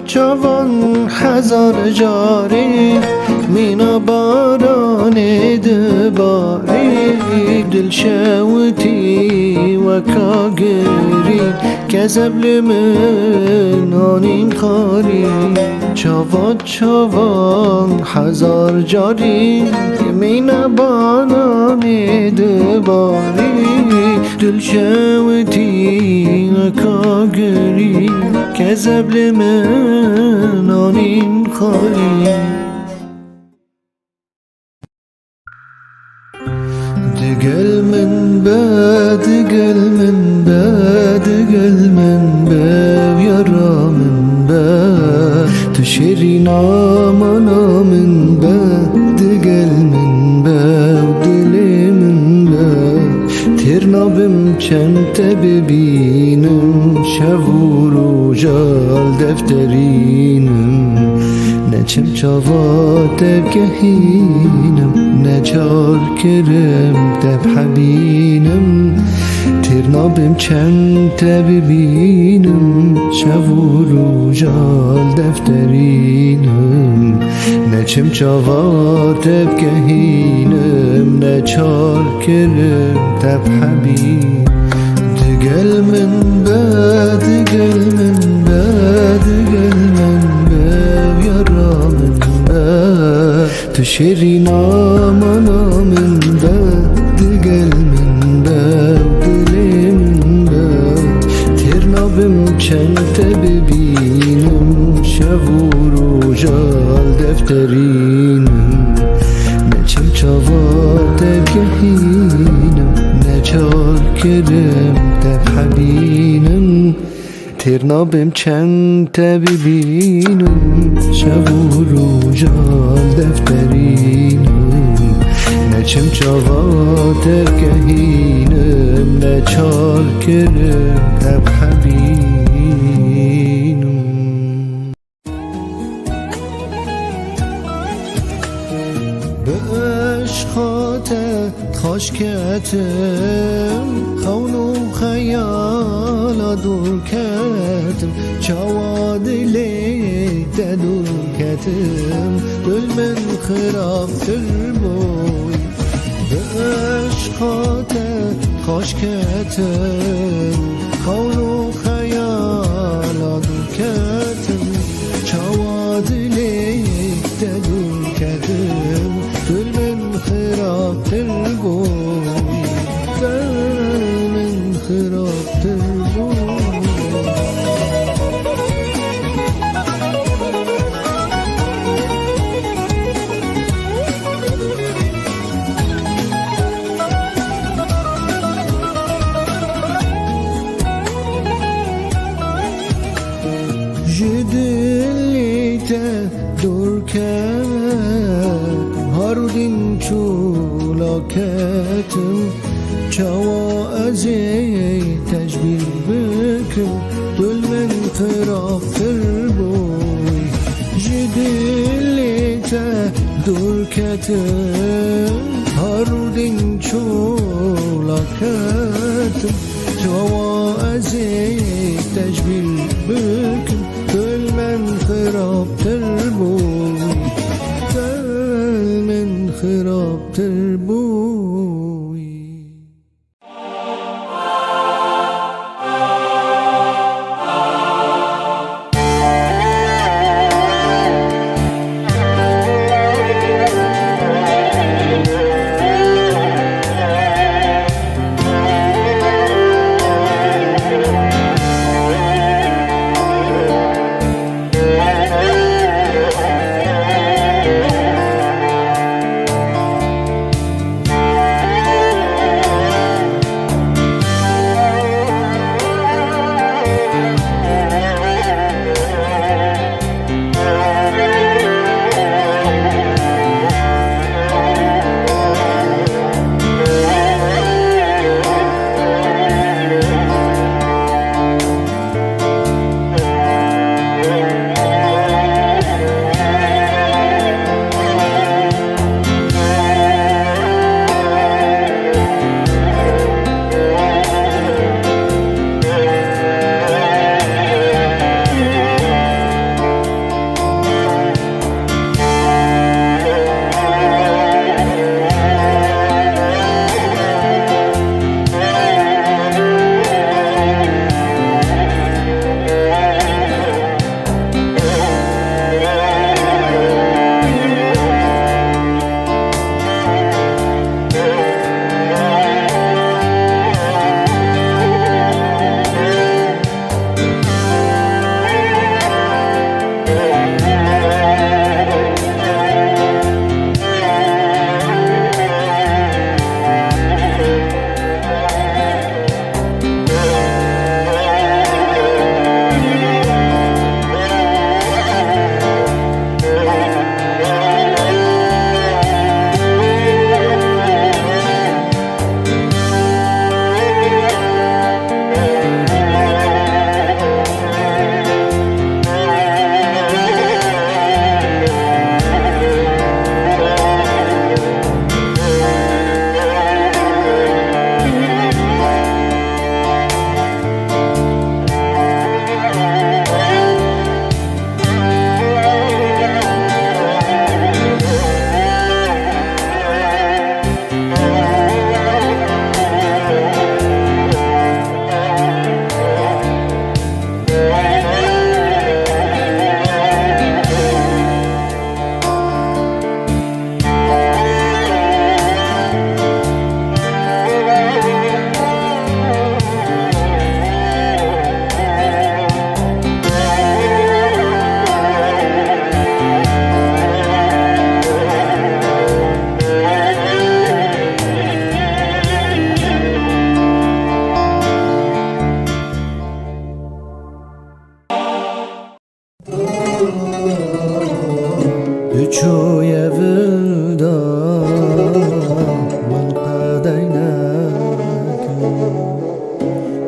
چوان هزار جاری مینا باران دباری، دل شوتی و کاگری کذب لمن آنین خاری. چوان هزار جاری مینا باران دباری، دل شوتی و کاگری کذب لمن آنین خاری. دگل من با دگل من با دگل من با یارا من با، تو شیرینا مانا من با دگل من با دل من با. ترنابم چند ببینم شب و روز rujal defterinem Neçim çavat devgehinem Neçar kerem dev habinem Tirnabim çente bibinem Şevu rujal defterinem Neçim çavat devgehinem Neçar kerem dev habinem Digel min be, digel min be, digel min be, yara min be Tu şerina mana min be, digel min be, dili min be Tirnabim çente bibinem, şevu rujal defterinim Neçim çavat evgehinem Neçar kerem dev habinem Tirnabim çente bibinem Şevu rujal defterinim Neçim çavat evgehinem Neçar kerem dev habinem به عشقات خوش کتم خون و خیال دور کتم چواد لیت دور کتم دل من خرافتر بوی به عشقات خوش کتم خون و خیال دور کتم چواد لیت دور کتم دل من خرافتر بوی دل من خرافتر بوی جدلیت دور کرد هارودین چولاکتم چوا از تجبیر بکن دل من خرافتر بوی جدلیت دور کتم هارودین چولاکتم چوا از تجبیر بکن دل من خرافتر بوی دل من خرافتر بوی بچوی ودا من قدینک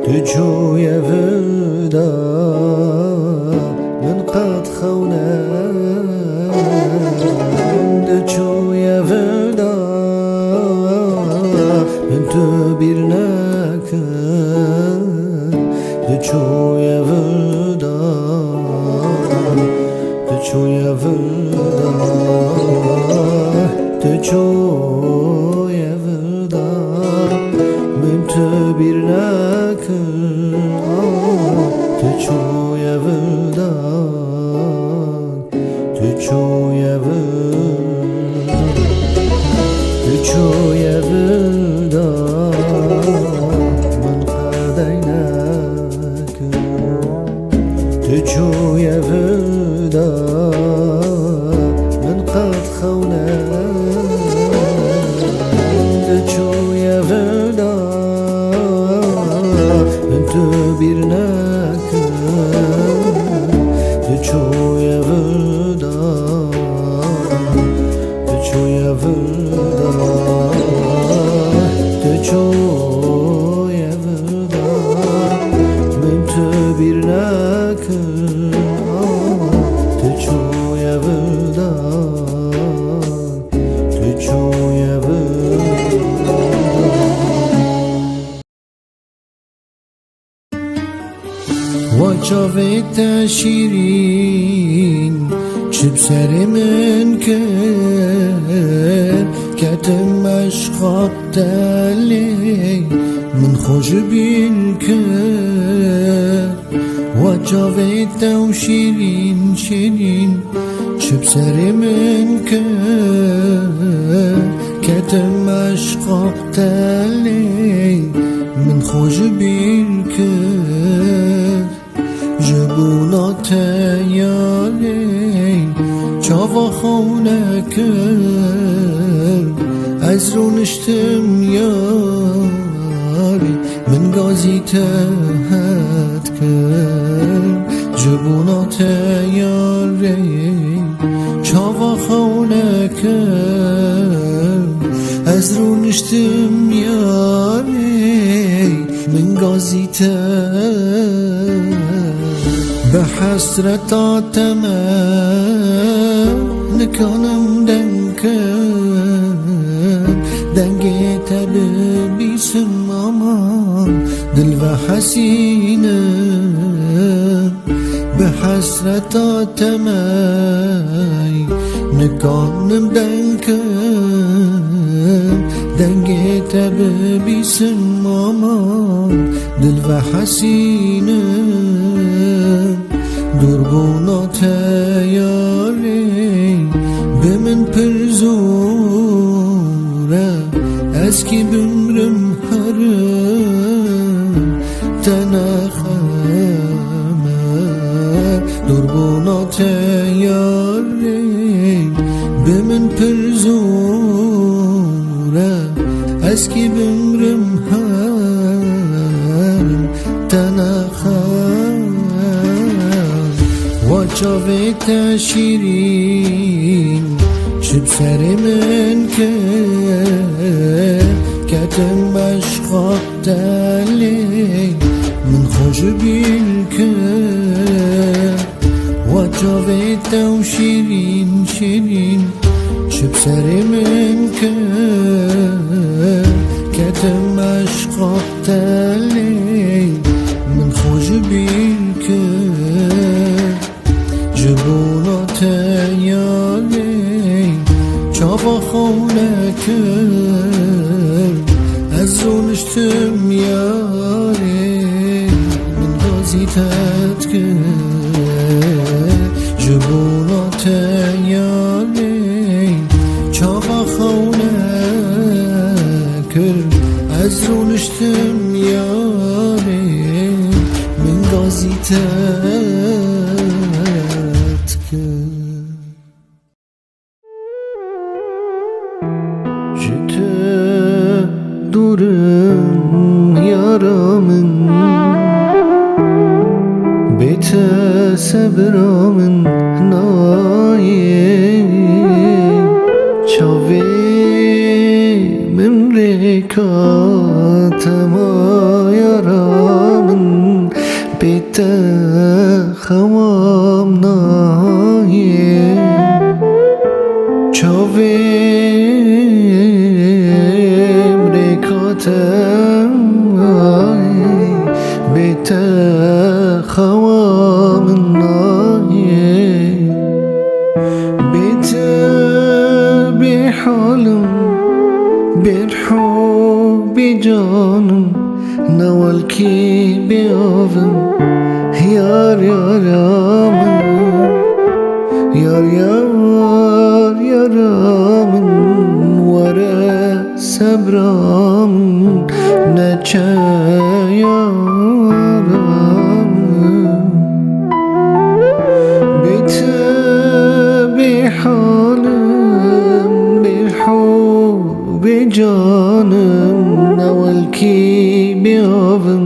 بچوی ودا من قد خونک بچوی ودا من تو بیرنک بچوی ودا بچوی ودا تجوی ودا من تبیر نکن تجوی ودا تجوی ودا تجوی ودا من قدی نکن تجوی ودا من قد خونک تجوی ودا من تبیر نکن تجوی ودا تجوی ودا تجوی ودا من تبیر نکن تجوی ودا تجوی ودا وجاوت شیرین چه سر من کرد کتم عشقات دلی من خوش بین کرد وجاوت شیرین شیرین چه سر من کرد کتم عشقات دلی من خوش بین کرد جبونات یاری چاوا خونه کرد از رو نشتم یاری من گازی تهت کرد جبونات یاری چاوا خونه کرد از رو نشتم یاری من گازی تهت به حسرت نکنم دنگی تب بیسم آمان دل و حسینه به حسرت نکنم دنگی تب بیسم آمان دل و حسینه دربونات یاری به من پرزوره از کی بمرم هرم تنخمه دربونات یاری به من پرزوره از کی بمرم هرم تنخمه وجاوت شیرین چه سر من کرد کتم عشقات دلی من خوش بین کرد وجاوت شیرین شیرین چه سر من کرد کتم عشقات دلی من خوش بین کرد جبونات یاری چاوا خونه کرد از رو نشتم یاری من گازی تت جبونات یاری چاقا خونه کرد از رونشتم یاری من گازی تت کرد جته دورم یارامن بیت صبرامن نایی چاوی من ریکاتم یارامن بیت خوام نایی چاوی بیت خوام نایی بیت بحالم بالحب جانم نوال کی بیابم یار یارامن یار یار یارامن وره صبرامن نچه یارامن بیت بحالم بالحب جانم نوال کی بیابم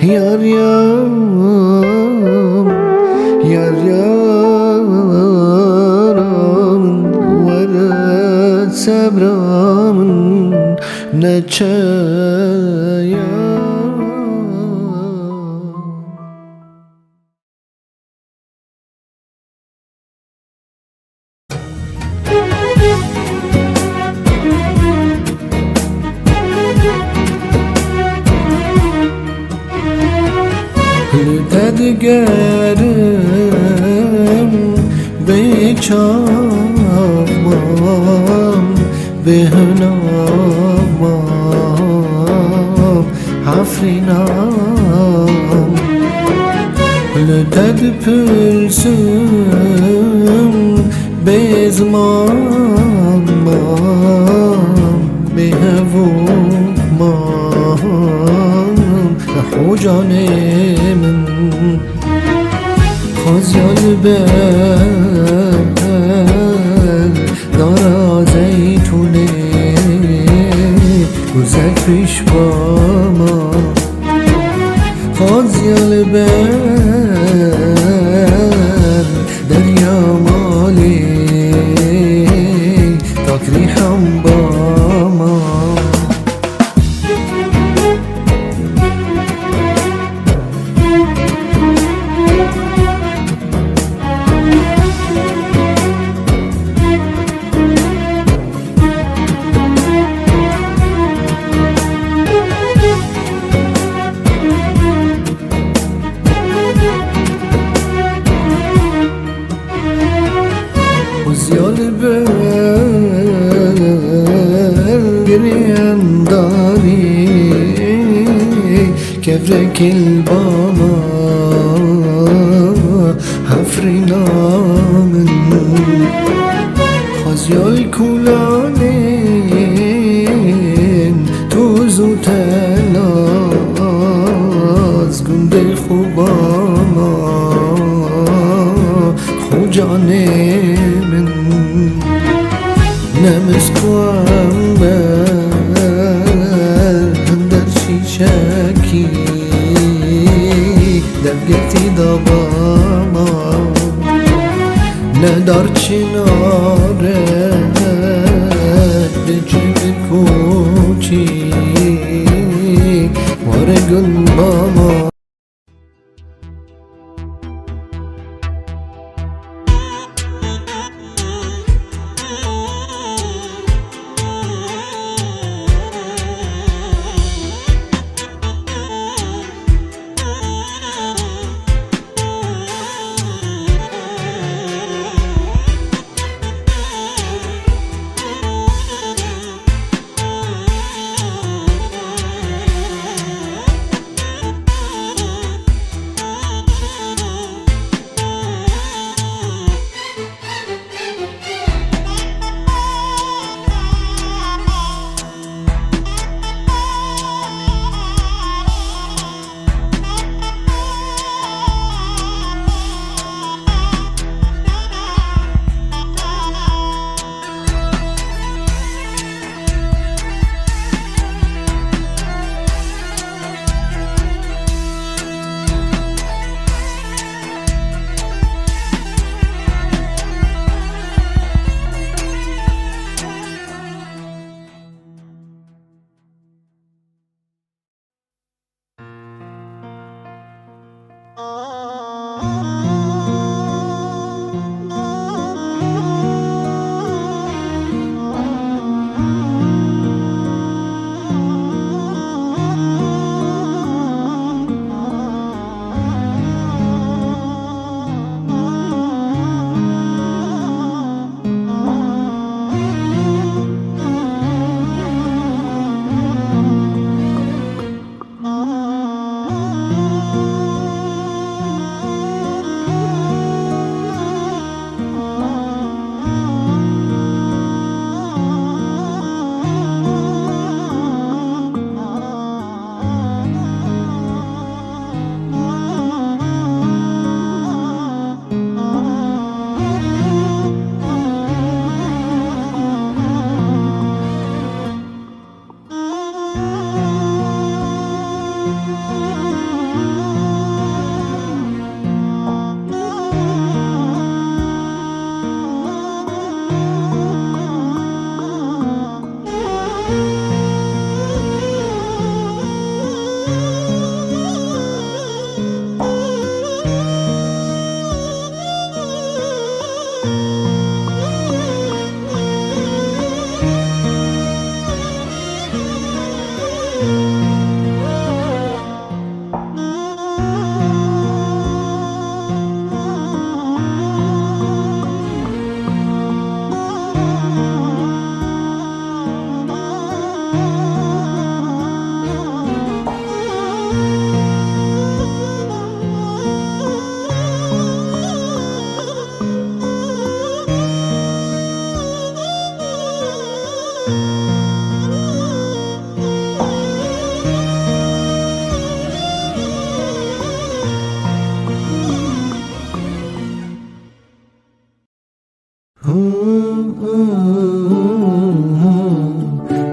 یار یارم یار یارامن وره صبرامن نچه ددگرم بچامم بهنامم حفرینام لدد پرسم بزمانم بهومم حجانم خازیال بر دارا زیتونه گذک پیش با ما خازیال بر دریا مالی تاکری هم با ما خازیال بر گریم داری کفرک الباما حفرینامن خازیال کولانین توزو تلاز گنده خوباما خوجانه نمسکوام بر در شیشکی دفگتی داباما ندار چناره دجم کوچی واره گل باما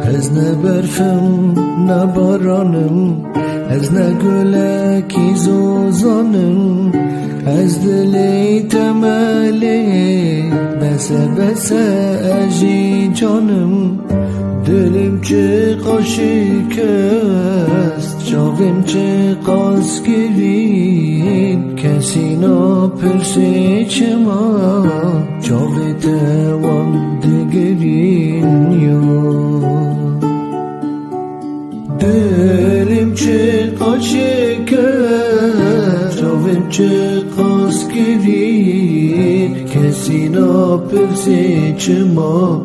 از نه برفم نه بارانم، از نه گلکی زوزانم، از دلی تملی بسه بسه اجی جانم. دلم چه قاشق است، جاویم چه قاس گرین، کسی نپرسه چما جاوی توان دگرین یا. دلم چه قاشق است، جاویم چه قاس گرین، کسی نپرسه چما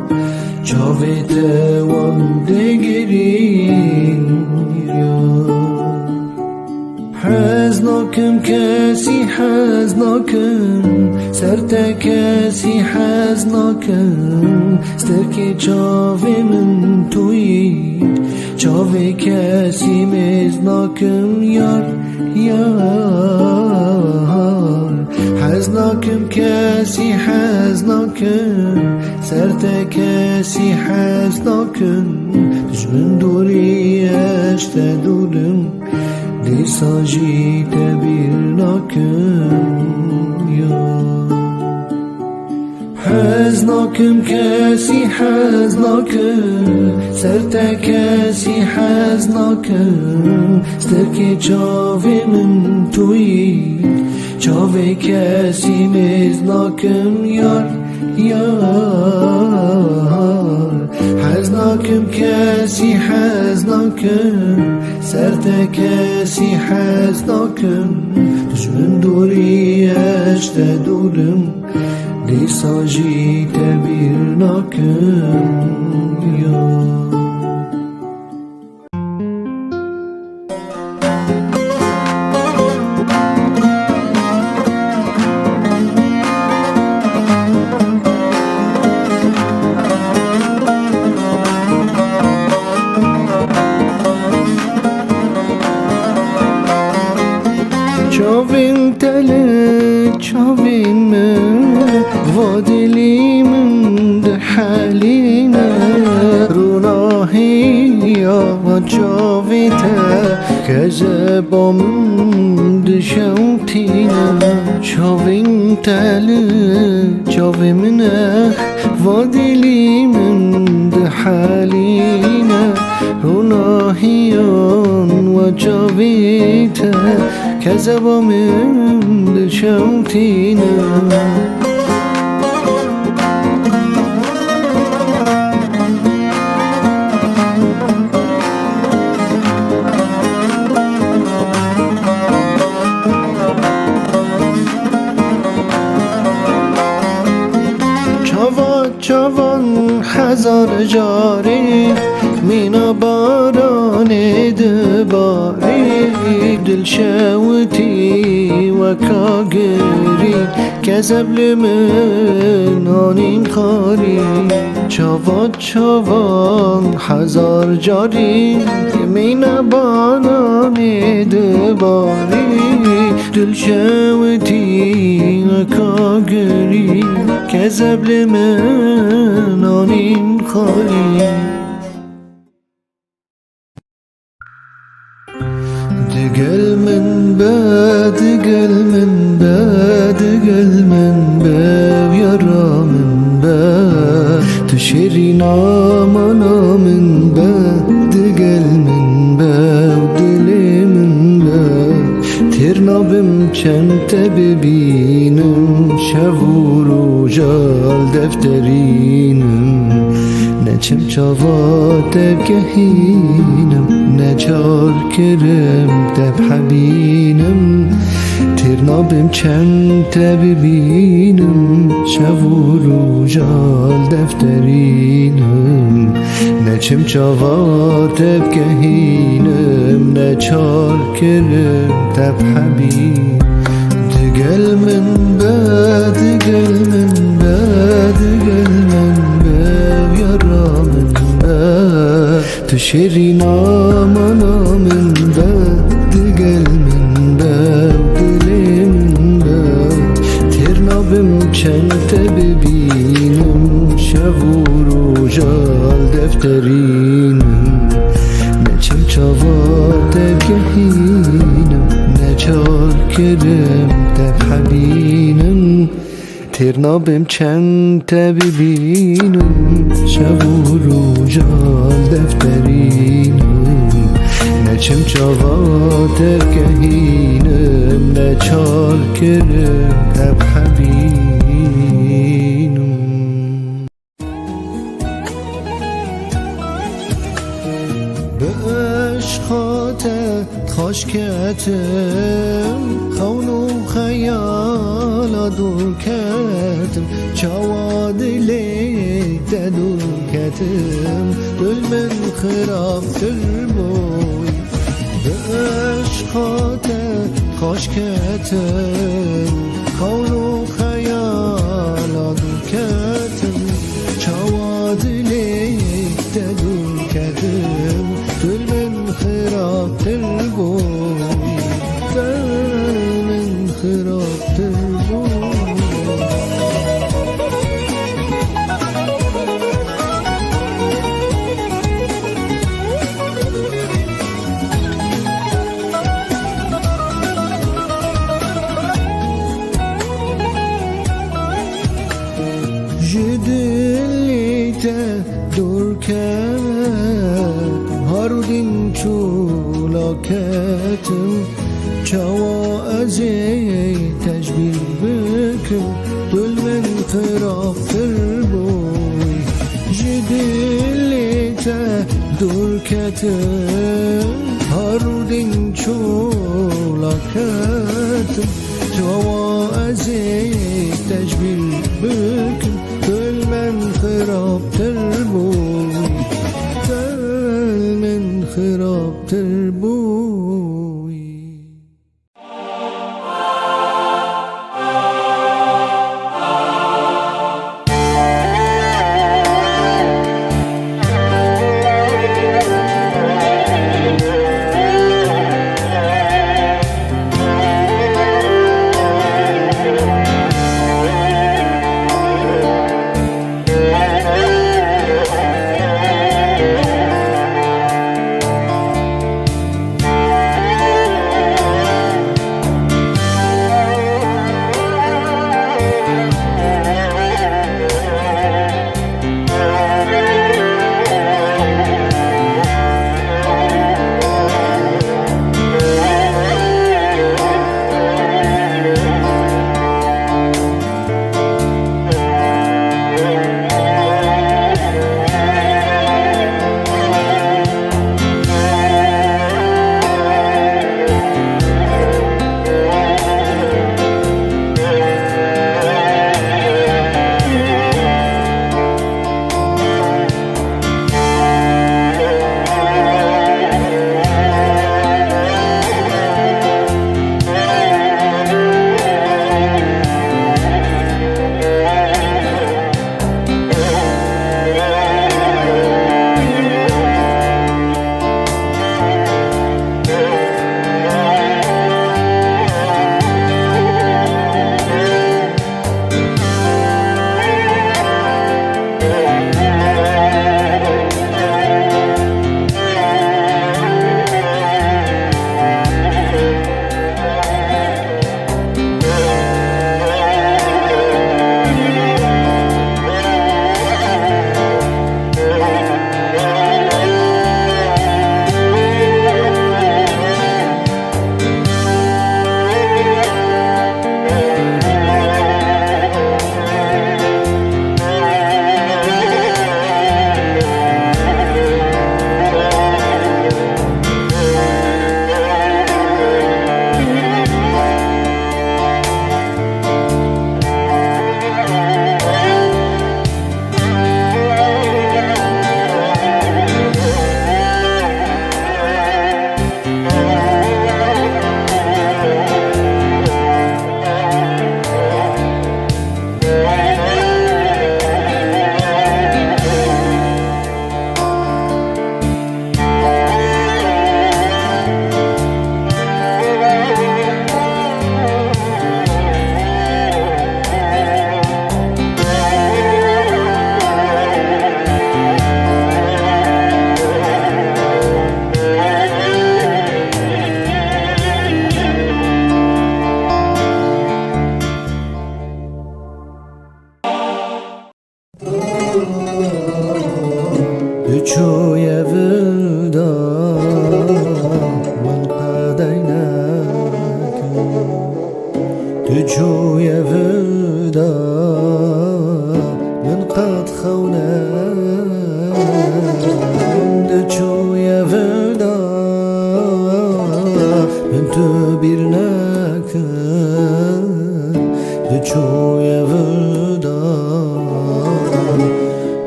جاوی دوان دگرین یا. حزناکم کسی حزناکم، سرتا کسی حزناکم، سترکی چاوی من توی، چاوی کسی مزناکم یار یار. حزناکم کسی حزناکم، سرتا کسی حزناکم، دشمن دوری اشت دورم، دی ساجی تبیر ناکم یا. حزناکم کسی حزناکم، سرتا کسی حزناکم، سترکی چاوی من توی، چاوی کسی مزناکم یار یار. حزناکم کسی حزناکم، سرتا کسی حزناکم، دشمن دوری اشت دورم، دی ساجی تبیر ناکم یا. چاوین تله چاوین من وادلی من ده حالینه، روناهی یا چاوی تا کذبا من ده شوتینه. چاوین تله چاوین من وادلی من ده حالینه، روناهیان و چاوی تا کذبا من ده شوتینه. چوان هزار جاری مینا باران دباری، دل شوتی و کاگری کذب لمن آنین خاری. چوان هزار جاری مینا باران دباری، دل شوتی و کاگری کذب لمن آنین خاری. دگل من با دگل من با دگل من با یارا من با، تو شیرین آمانا من با دگل من با دل من با. ترنابم چند ببینم شب و روزال دفترینم، نچم چاوات بگهینم نچار کرم تب حبینم. ترنابم چند ببینم شب و روزال دفترینم، نچم چاوات بگهینم نچار کرم تب حبینم. دگل من با دگل من با دگل من با یارا من با، تو شیرین آمانا من با دگل من با دل من با. ترنابم چند ببینم شب و روژال دفترینم نچم چاوات گهینم نچال کرم تب حبینم ترنا بم چند تبی بینم شب و روژال دفترینم نچم چاوات گهینم نچال کرم تب حبینم به عشقات خاشکتم خون و خیال دور کتم چاواد لیت دور کتم دل من خرافتر بوی به عشقات خاشکتم خون و خیال دور کتم چاواد لیت دور کتم دل من خرافتر بوی دل من خرافتر بوی جدلیت دور کردم هارودین چولاکتم چاوا از تجبیر بکم دل من خرافتر بوی جدلیت دور کردم هارودین چولاکتم چاوا از تجبیر بکم دل من خرافتر بوی دل من خرافتر بوی يفدا من قد خونا دچو يفدا من تبيرناك دچو يفدا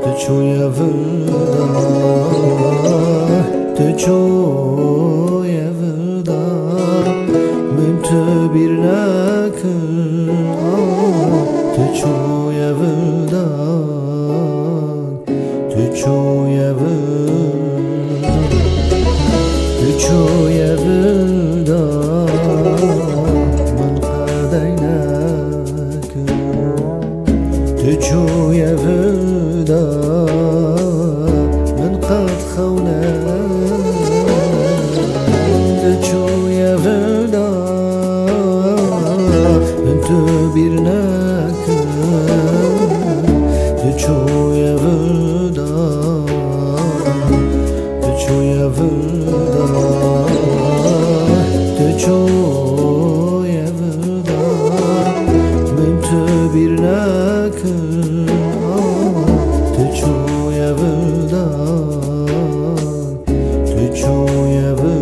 دچو يفدا دچو يفدا من تبيرناك دچو يفدا دچو يفدا دچو يفدا من قديناك دچو يفدا من قد خوناك دچو يفدا من تبيرناك دچو يفدا دچو يفدا دچو يفدا من تبيرناك دچو يفدا دچو يفدا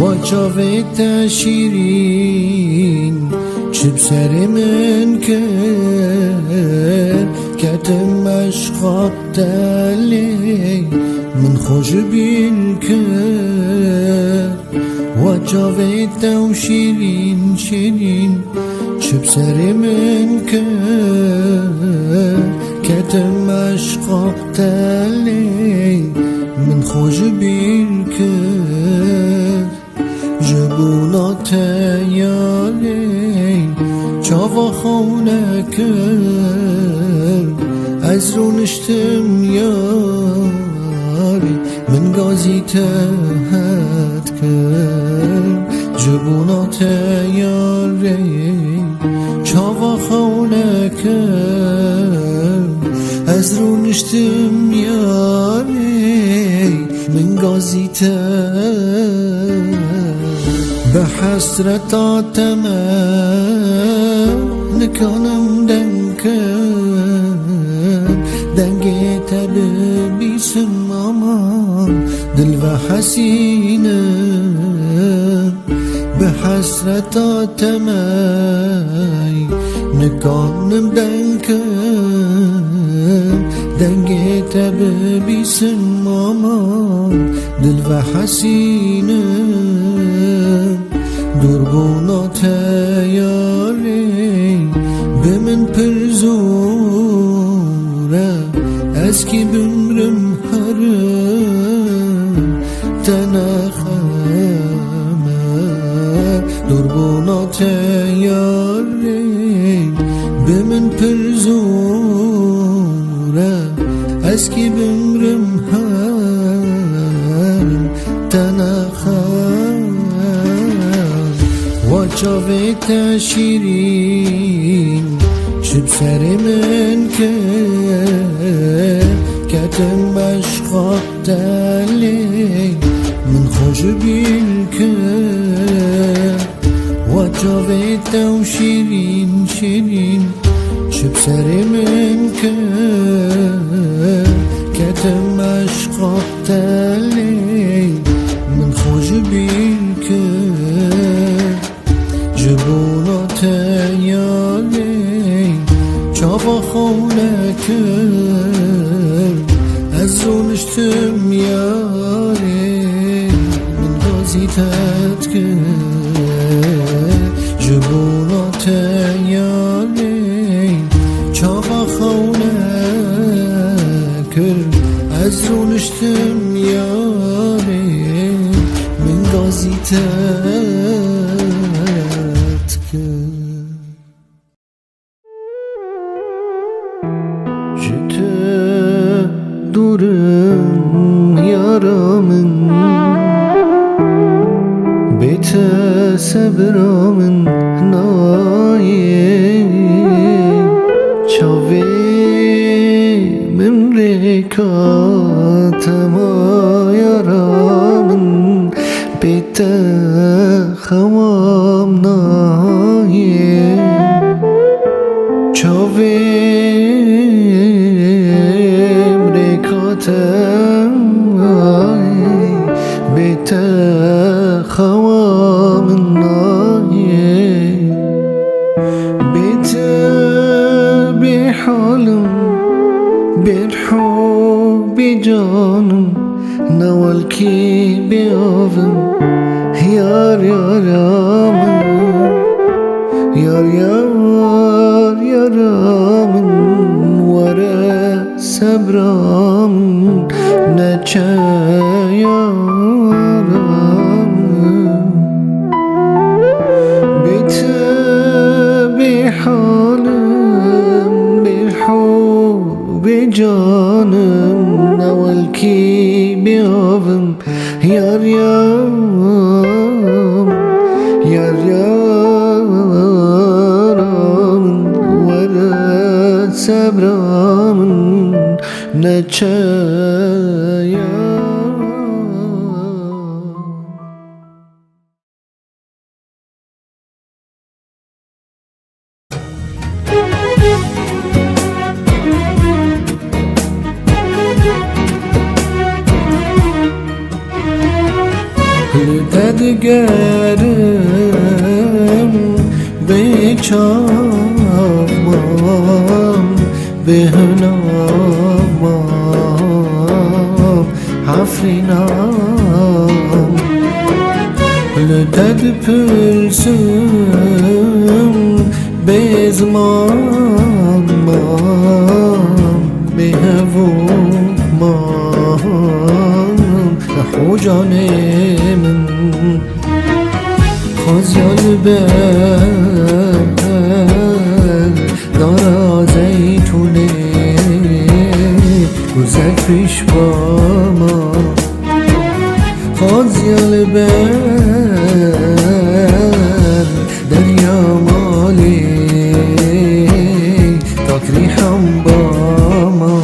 وجاوت شیرین چه بسر من کرد کتم عشقا دلی من خوش بین کرد وجاوت شیرین شیرین چه بسر من کرد کتم عشقا دلی من خوش بین کرد جبونات یاری چاوا خونه کرد از رو نشتم یاری من گازی تهت کرد جبونات یاری چاوا خونه کرد از رو نشتم یاری من گازی تهت به حسرتات من نکنم دنگت ببیسم امان دل و حسینه به حسرتات من نکنم دنگت ببیسم امان دل و حسینه دربونات یاری به من پرزوره از کی بمرم هرم تنخمه دربونات یاری به من پرزوره از کی بمرم هرم تنخمه وجاوت شیرین چه بسر من کرد کتم عشقا دلی من خوش بین کرد وجاوت شیرین شیرین چه بسر من کرد کتم عشقا دلی من خوش بین کرد جبونات یاری چاوا خونه کرد از رو نشتم یاری من گازی تت کرد جبونات یاری چاوا خونه کرد از رو نشتم یاری من گازی تت جته دورم یارامın bete sabramın naye çave memlekatama yaramın بيتا خوام نایه چاویم رکاتم بيتا خوام نایه بيتا بحالم بالحب جانم نوالكي بيوفم يار يارامن يار يار يارامن ورا سبرامن نچا يارامن بيت بحالم بالحب جانم نوالكي بيوفم يار يار يار يارام ورا سبرام نچا لتدگرم بچامم بهنامم حفرینام لتد پرسم بزمانم بهومم حجانم خزیال بل دارا زیتونه گذک پیش با ما خزیال بل دریا مالی تاکری هم با ما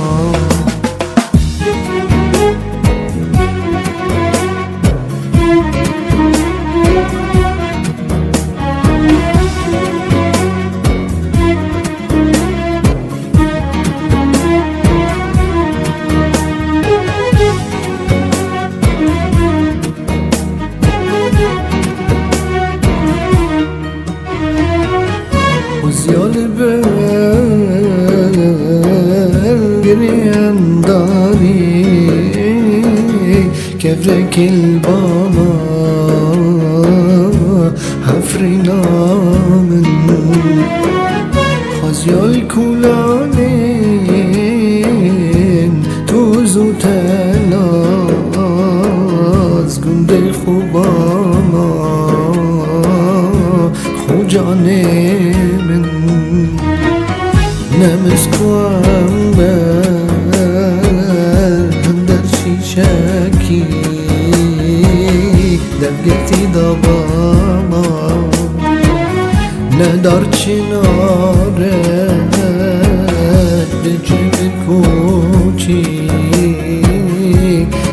خزیال بل گریم داری کفرک الباما حفرینامن خزیال کولانین توزو تلاز گنده خوباما خوجانه من نمسكوام بر هم در شیشکی دفگرتی داباما ندار چناره دجم کوچی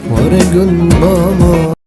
وارگل باما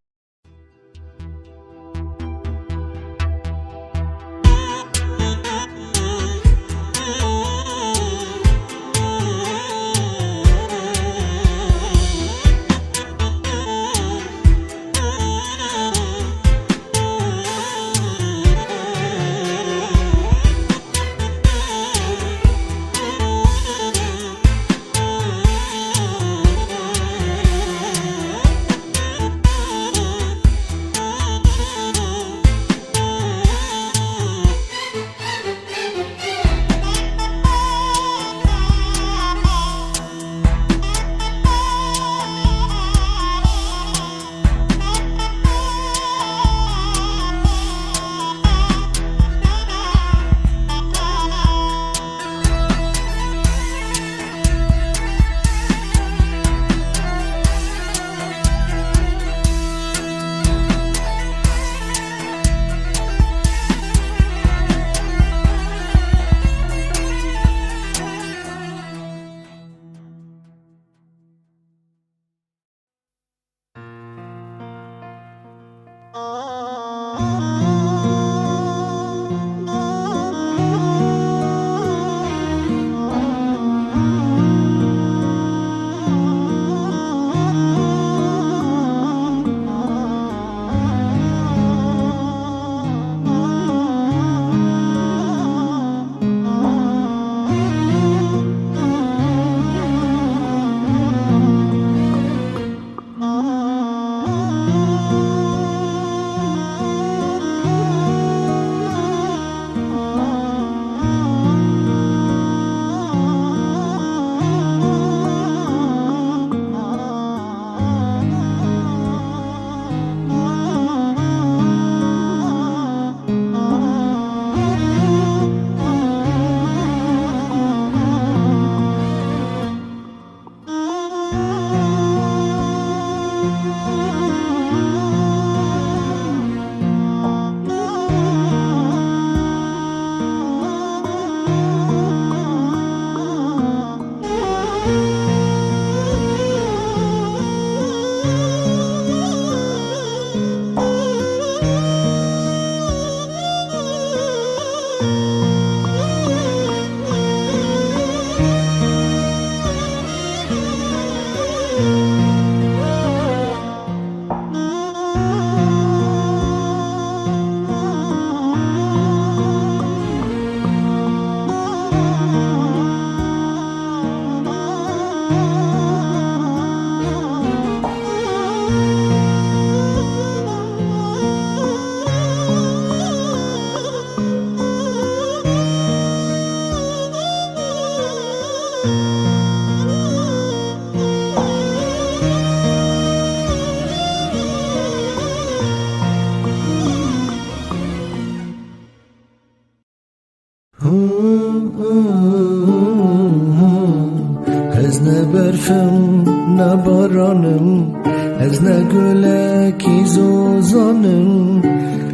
از نه برفم نه بارانم، از نه گلکی زوزانم،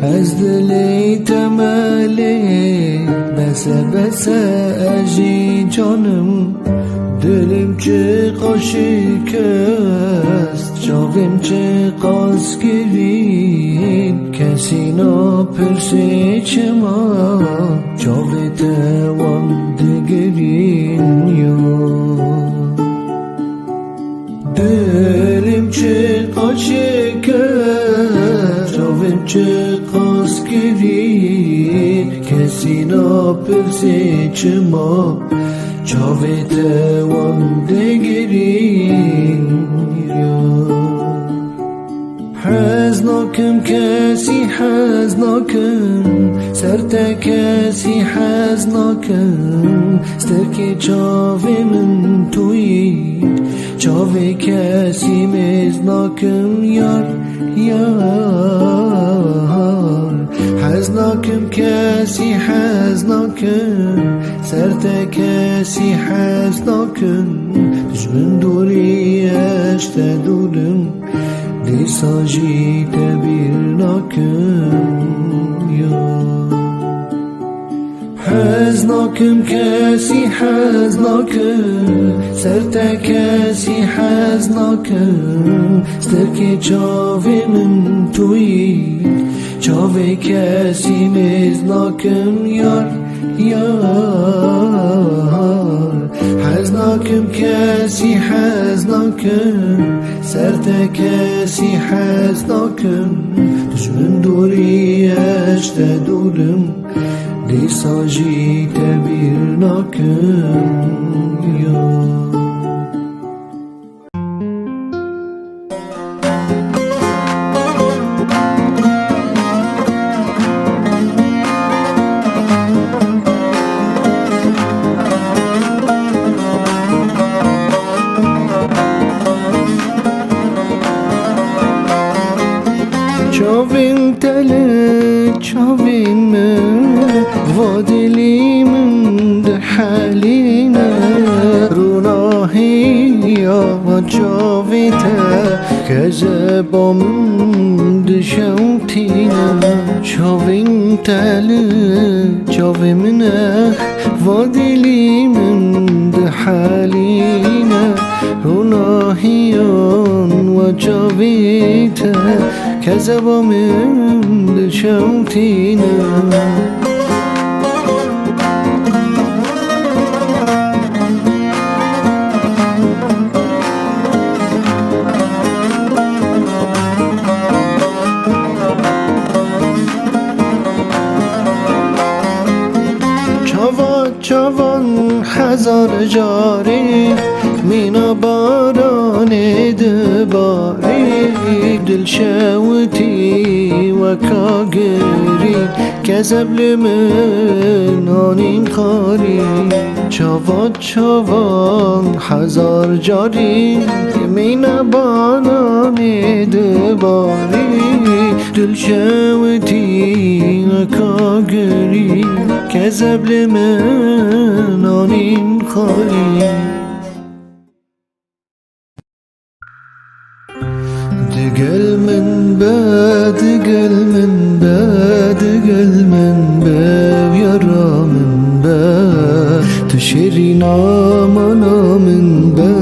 از دلی تملی بسه بسه اجی جانم. دلم چه قاشق است، جاویم چه قاس گرید، کسی نپرسه چما جاوی توان دگرین یا. دلم چه قاشق است، جاویم چه قاس گرید، کسی نپرسه چما جاوی توان دگرین یا. حزناکم کسی حزناکم، سرتا کسی حزناکم، سترکی چاوی من توی، چاوی کسی مزناکم یار یار. حزناکم کسی حزناکم، سرتا کسی حزناکم، دشمن دوری اشت دورم، دیساجی تبیر ناکم یا. حزناکم کسی حزناکم، سرتا کسی حزناکم، سترکی چاوی من توی، چاوی کسی مزناکم یار یار. حزناکم کسی حزناکم، سرتا کسی حزناکم، دشمن دوری اشت دورم، دیساجی تبیر ناکم یا. چاوین تله چاوین من وادلیم ده حالینه، روناهی یا چاویته کذبام ده شوتینه. چاوین تله چاوین من وادلیم ده حالینه، روناهیان و چاویته كذب من شوتينا چوان هزار جاری مینا باران دباری دل شوتی و کاگری کذب لمن آنین خاری چوان هزار جاری مینا باران دباری دل شوتی و کاگری کذب لمن آنین خاری دقل من با دقل من با دقل من با يرى من با تشرينا منا من با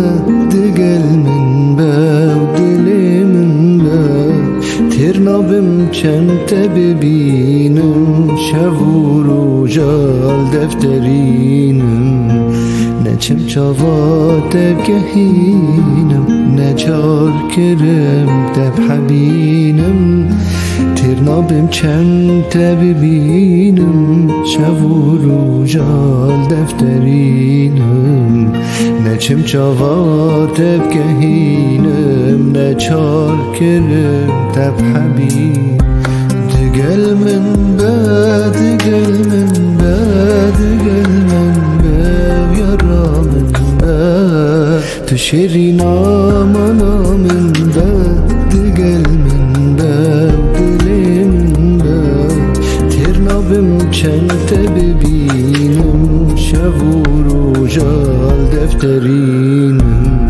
دقل من با ودل من با ترنابم چند ببینم شب و روزال دفترینم نچم چاوات بگهینم نچار کرم دب حبینم ترنابم چند ببینم شب و روزال دفترینم نچم چاوات بگهینم نچار کرم دب حبینم دقل من با دقل من با دقل من با يرى من با تشرينا منا من با دقل من با ودل من با ترنابم چند ببینم شب و روزال دفترینم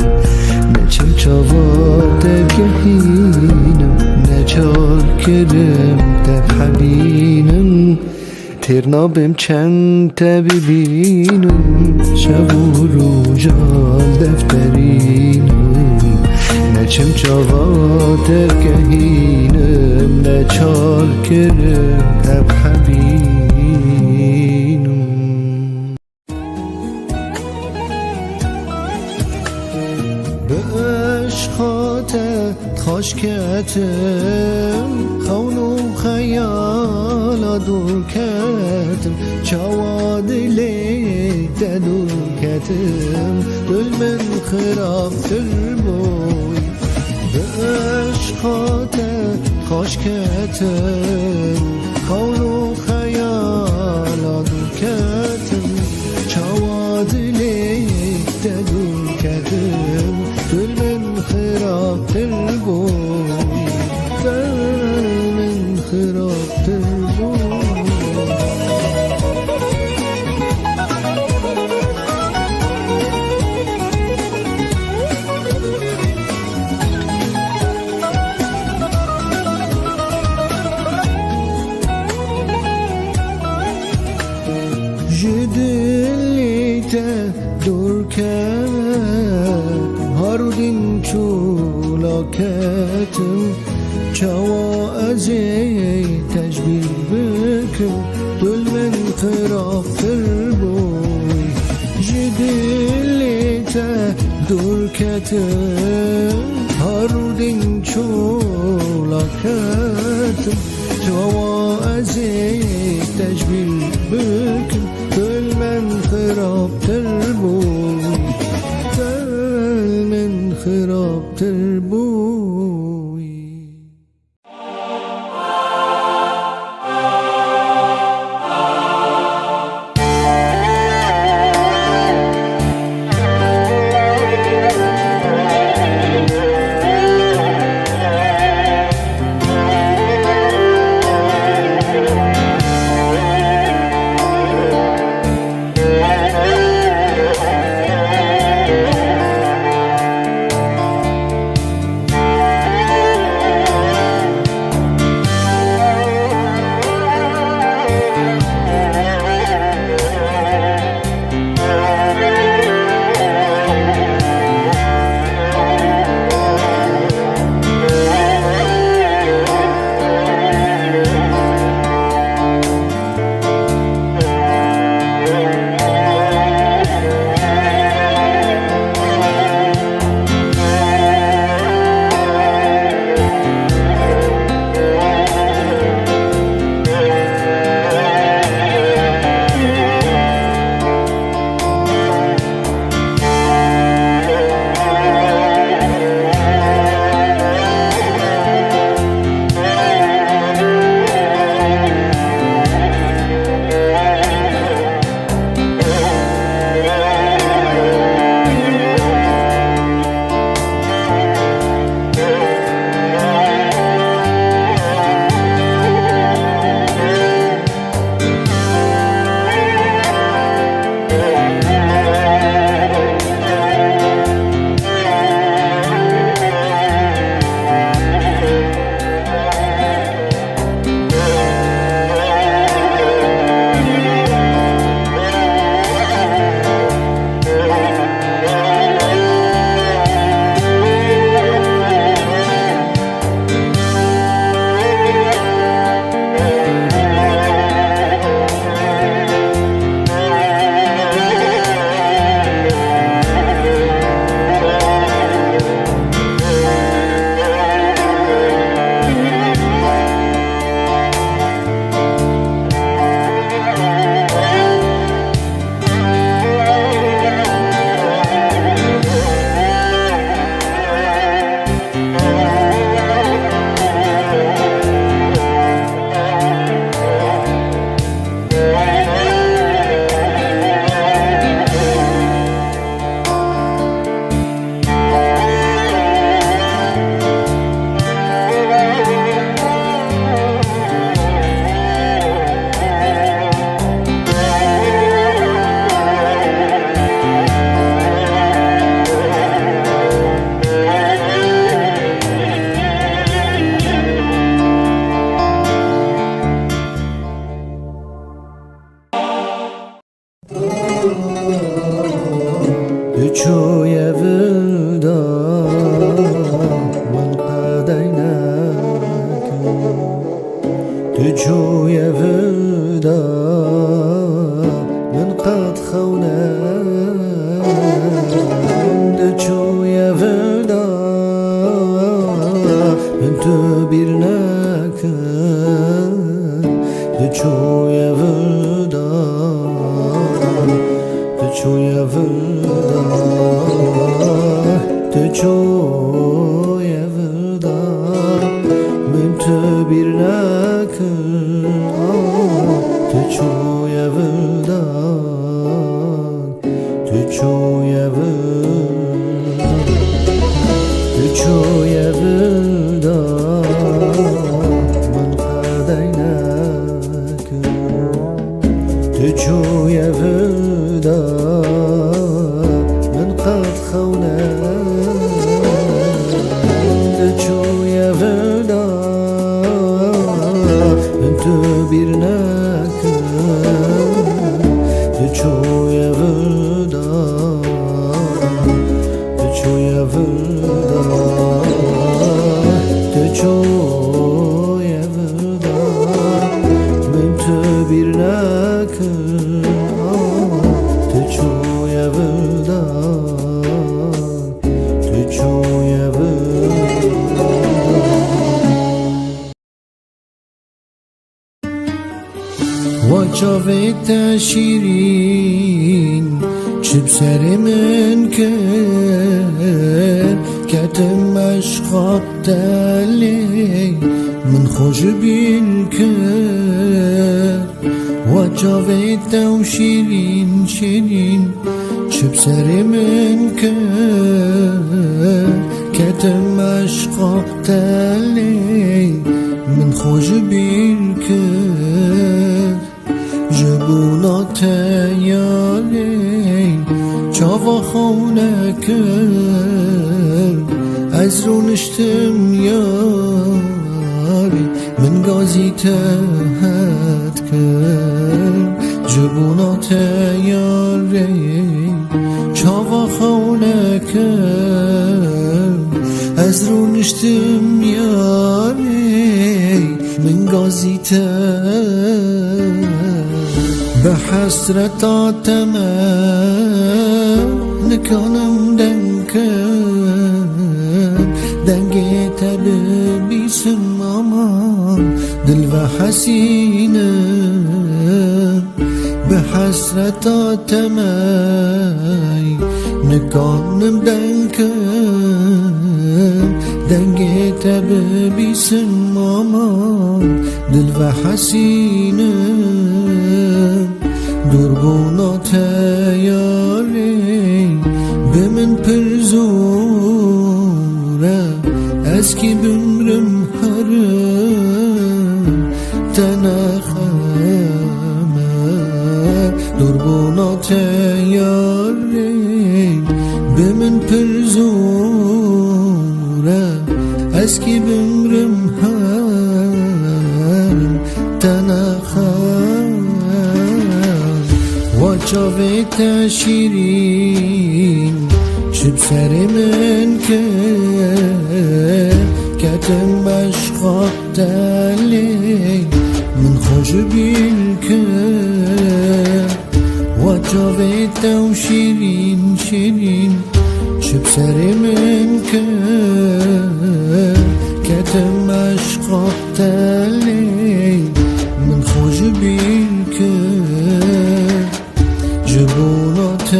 نچم چاوات بگهینم نچار کرم دب حبینم ترنابم چند ببینم شب و روزال دفترینم نچم چاوات بگهینم نچار کرم دب حبینم به عشقات خاشکتم خون و خیال دور کتم چوادلی دور کتم دل من خرافتر بوی به عشقات خاشکتم خون و خیال دور کتم چوادلی دور کتم دل من خرافتر بوی دل من خرافتر بوی جدلیت دور کرد هارودین چولاکتم چوا از تجبیر بکن دل من خرافتر بوی جدلیت دور کتم هارودین چولاکتم چوا از تجبیر بکن دل من خرافتر بوی دل من خرافتر بوی چوی ودا من قد خونم چوی ودا من تو بیر نکن چوی ودا چوی ودا چوی ودا من تو بیر نکن چوی ودا چوی ودا چوی ودا من قدی نکن چوی ودا من قد خونم چوی ودا من تو بیر نکن چوی ودا چوی ودا چوی ودا من تو بیر نکن چوی ودا چوی ودا وچاوت شیرین چه سر من کرد کتم عشقات دلی من خوش بین کرد وچاوت شیرین شیرین چه سر من کرد کتم عشقات دلی من خوش بین کرد جبونات یاری چاوا خونه کرد از رو نشتم یاری من گازی تهت کرد جبونات یاری چاوا خونه کرد از رو نشتم یاری من گازی تهت به حسرت آتمه نکنم دنگی تب بیسم آمان دل و حسینه به حسرت آتمه نکنم دنگی تب بیسم آمان دل و حسینه دربونات یاری به من پرزوره از کی بمرم هرم تنخمه دربونات یاری به من پرزوره از کی بمرم هرم تنخمه وچاوت شیرین چه سر من کرد کتم عشقات دلی من خوش بین کرد وچاوت شیرین شیرین چه سر من کرد کتم عشقات دلی من خوش بین کرد جبونات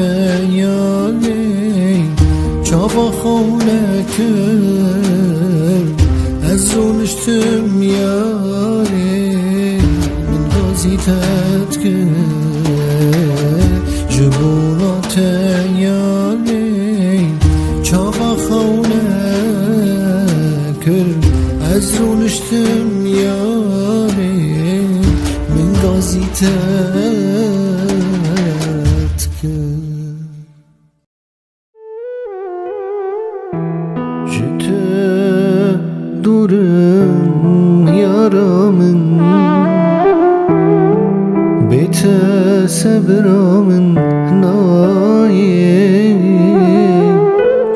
یاری چاوا خونه کرد از رو نشتم یاری من گازی تت کرد جبونات یاری چاوا خونه کرد از رو نشتم یاری من گازی تت جته دورم یارامın bete sabramın naye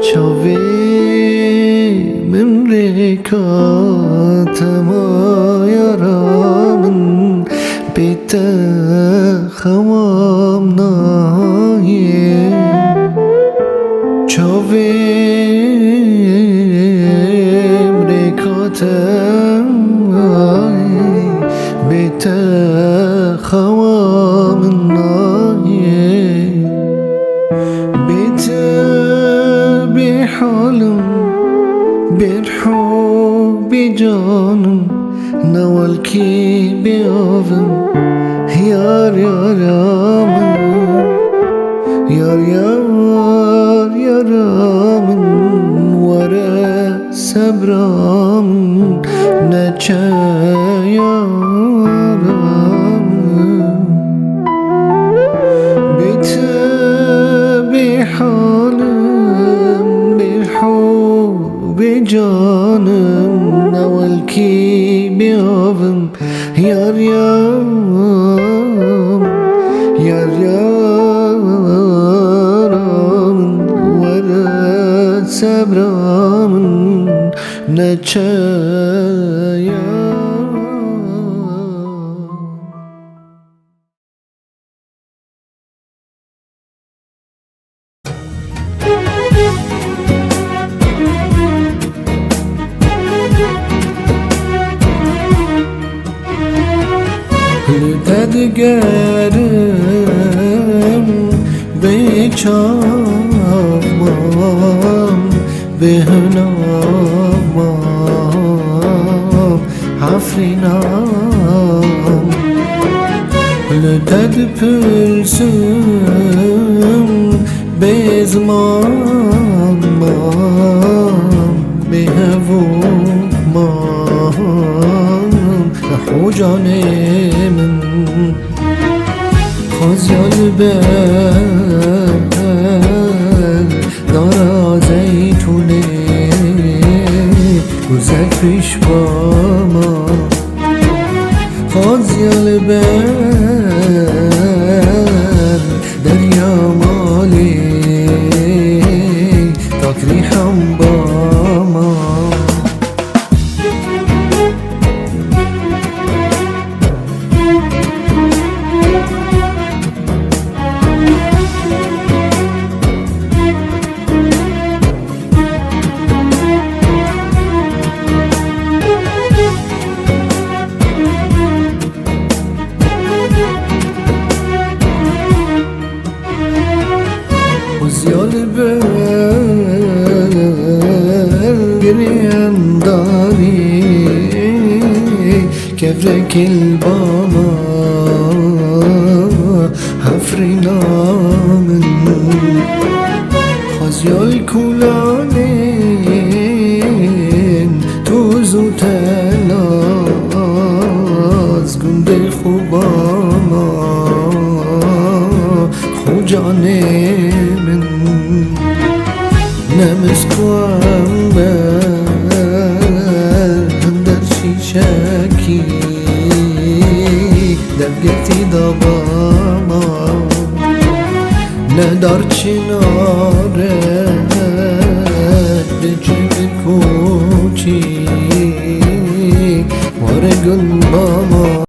çave memlekatama yaramın بیت خوام نایه چاویم ریکاتم بیت خوام نایه بیت بی حالم بالحب جانم نوالكي بيوفم يار يارامن يار يار يارامن ورا سبرامن نچا يارامن بيت بحالم بالحب جانم نوالكي بيوفم يار يام يار يارام ورا سبرام نچايا تدگرم به چامم به نامم حفرینام لتد پرسم به زمانم به هوام نحو جانم خزیال بل دارا زیتونه گذر پیش با ما خزیال بل دریا مالی تاکری هم با ما خزیال بل گریم داری کفرک الباما حفرینامن خزیال کولانین توزو تلاز گنده خوباما خوجانه من نمسكوام هم در شیشکی دفگرتی داباما ندار چناره دجم کوچی وارگل باما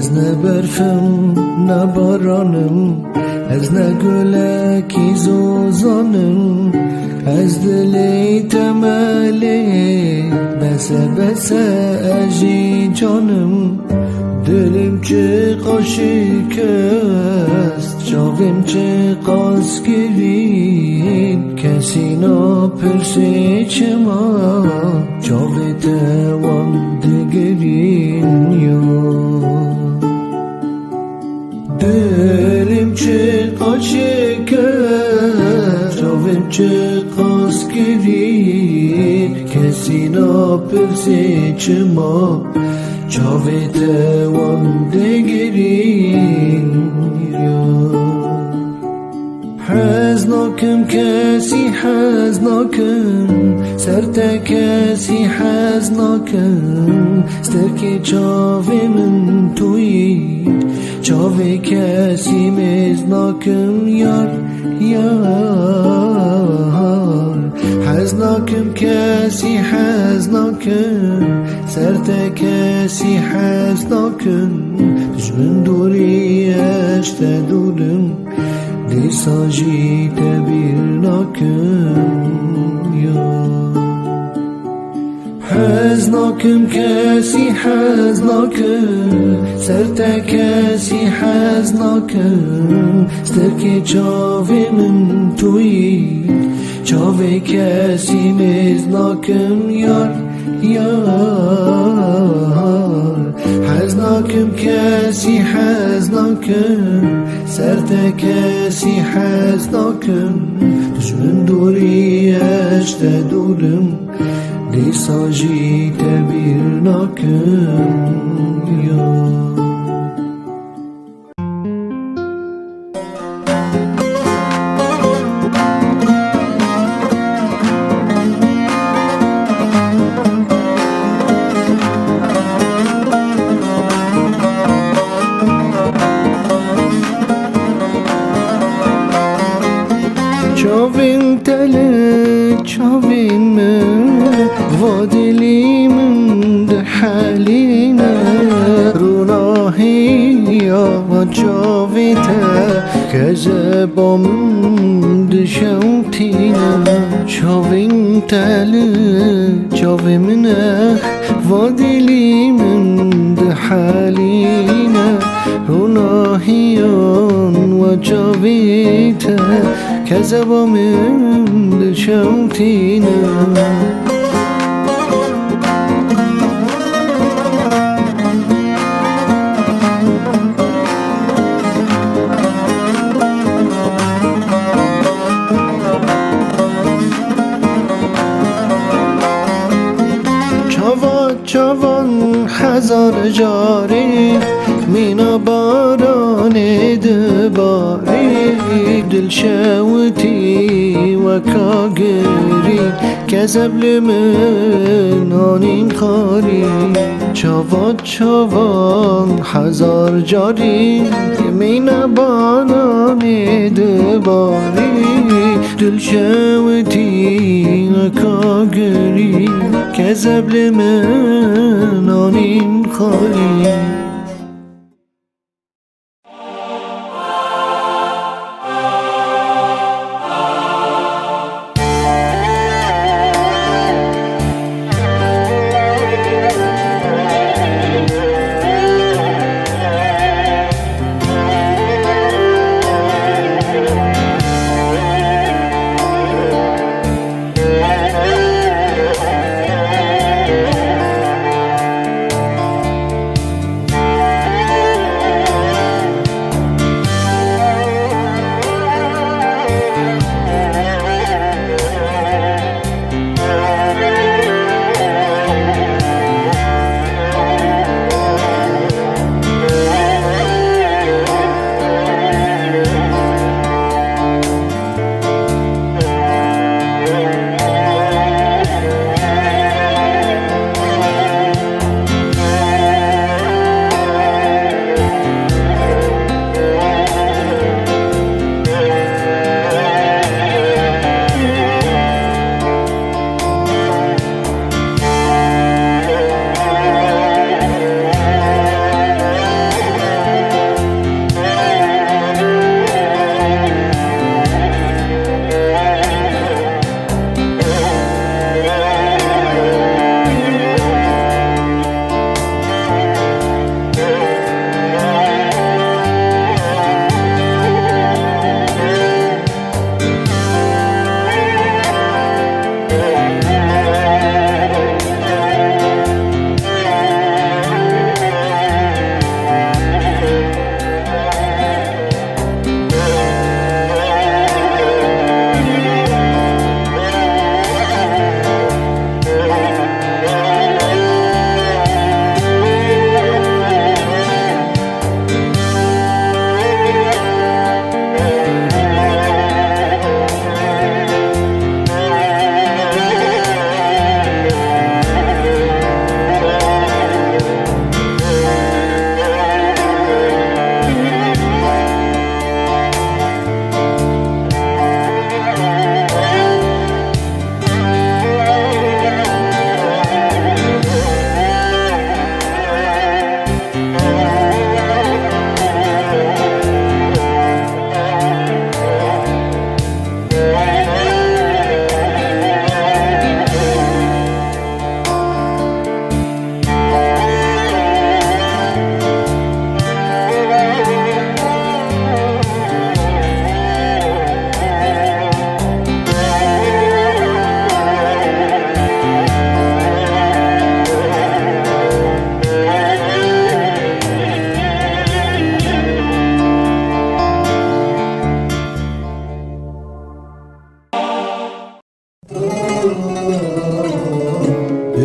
از نه برفم نه بارانم، از نه گلکی زوزانم، از دلی تملی بسه بسه اجی جانم. دلم چه قاشق است، جاویم چه قاس گرید، کسی نپرسه چما جاوی توان دگرین یا. دلم چه قاشق است، جاویم چه قاس گرید، کسی نپرسه چما جاوی توان دگرین یا. حزناکم کسی حزناکم، سرتا کسی حزناکم، سترکی چاوی من توی، چاوی کسی مزناکم یار یار. حزناکم کسی حزناکم، سرتا کسی حزناکم، دشمن دوری اشت دورم، دیساجی تبیر ناکم یا. حزناکم کسی حزناکم، سرتا کسی حزناکم، سترکی چاوی من توی، چاوی کسی مزناکم یار یار. حزناکم کسی حزناکم، سرتا کسی حزناکم، دشمن دوری اشت دورم، دیساجی تبیر ناکم یا. چاوین تله چاوین من وادلی من ده حالینه، روناهی یا چاویته کذبا من ده شوتینه. چاوین تله چاوین من وادلی من ده حالینه، روناهیان و چاویته كذا من شوتينا چوان هزار جاری مینا باران دباری دل شوتی و کاگری کذب لمن آنین خاری چوان هزار جاری مینا باران دباری دل شوتی و کاگری كذب لمن آنین خالی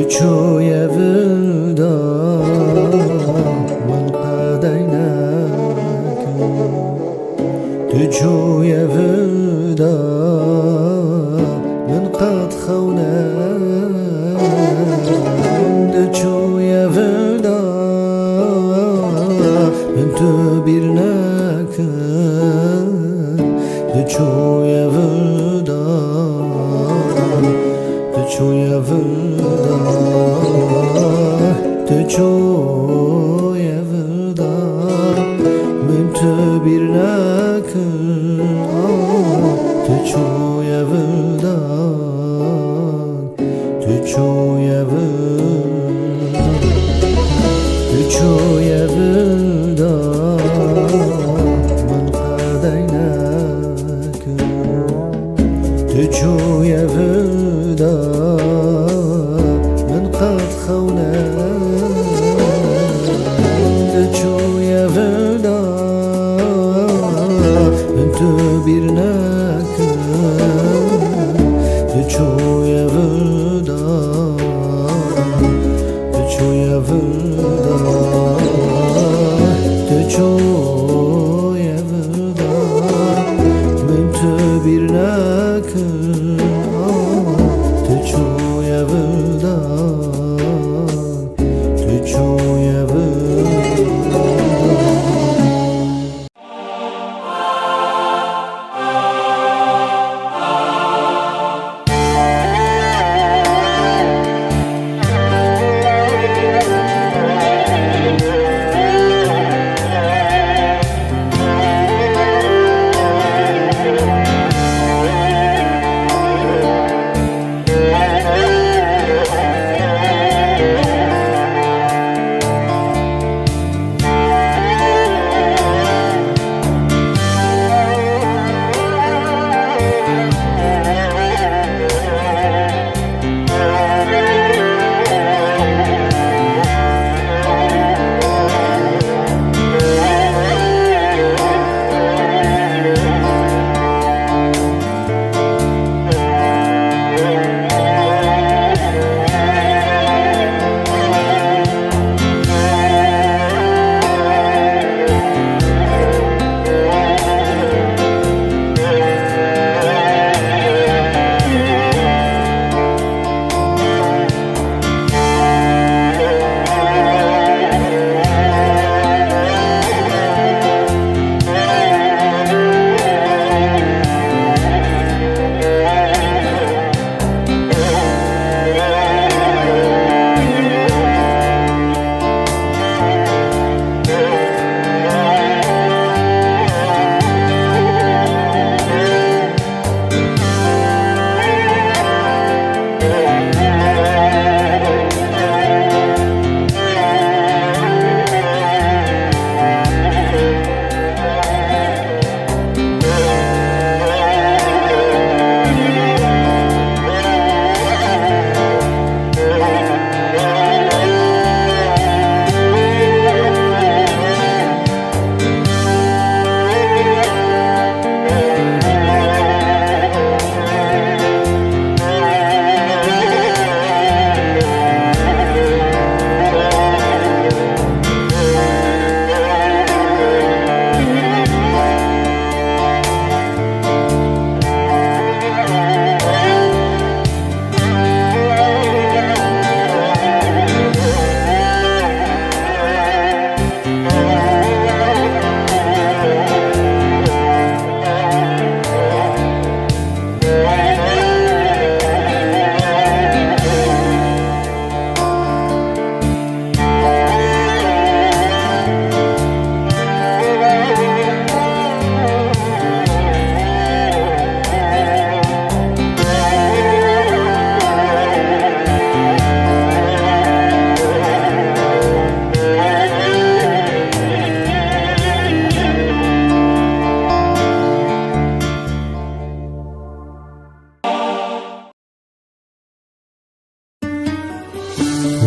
بچوی ودا من قدینک بچوی ودا من قد خونک بچوی ودا من تو bir نکن بچوی ودا بچوی ودا بچوی ودا من تو bir نکن بچوی ودا بچوی ودا بچوی ودا من قدینک تجوی ودا من قد خونا تجوی ودا من تبیر نکن تجوی ودا تجوی ودا تجوی ودا من تبیر نکن تجوی ودا تجوی ودا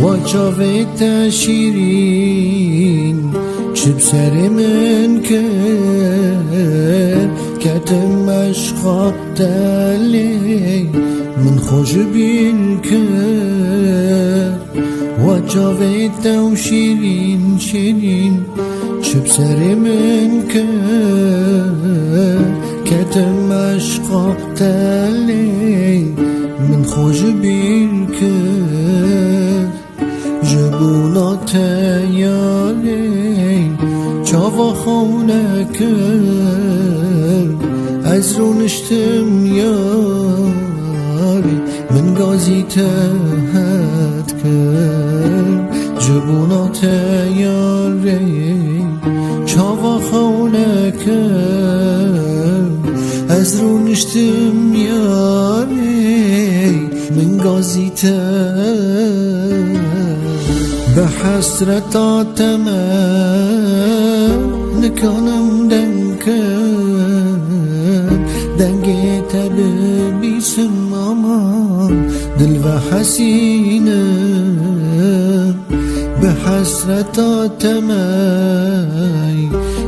وجاوت شیرین چه سر من کرد کتم عشقا دلی من خوش بین کرد وجاوت شیرین شیرین چه سر من کرد کتم عشقا دلی من خوش بین کرد جبونات یاری چاوا خونه کرد از رو نشتم یاری من گازی تهد کرد جبونات یاری چاوا خونه کرد از رو نشتم یاری من گازی تهد به حسرت نکنم دنگ تلبی بیسم امان دل و حسینه به حسرت آتمی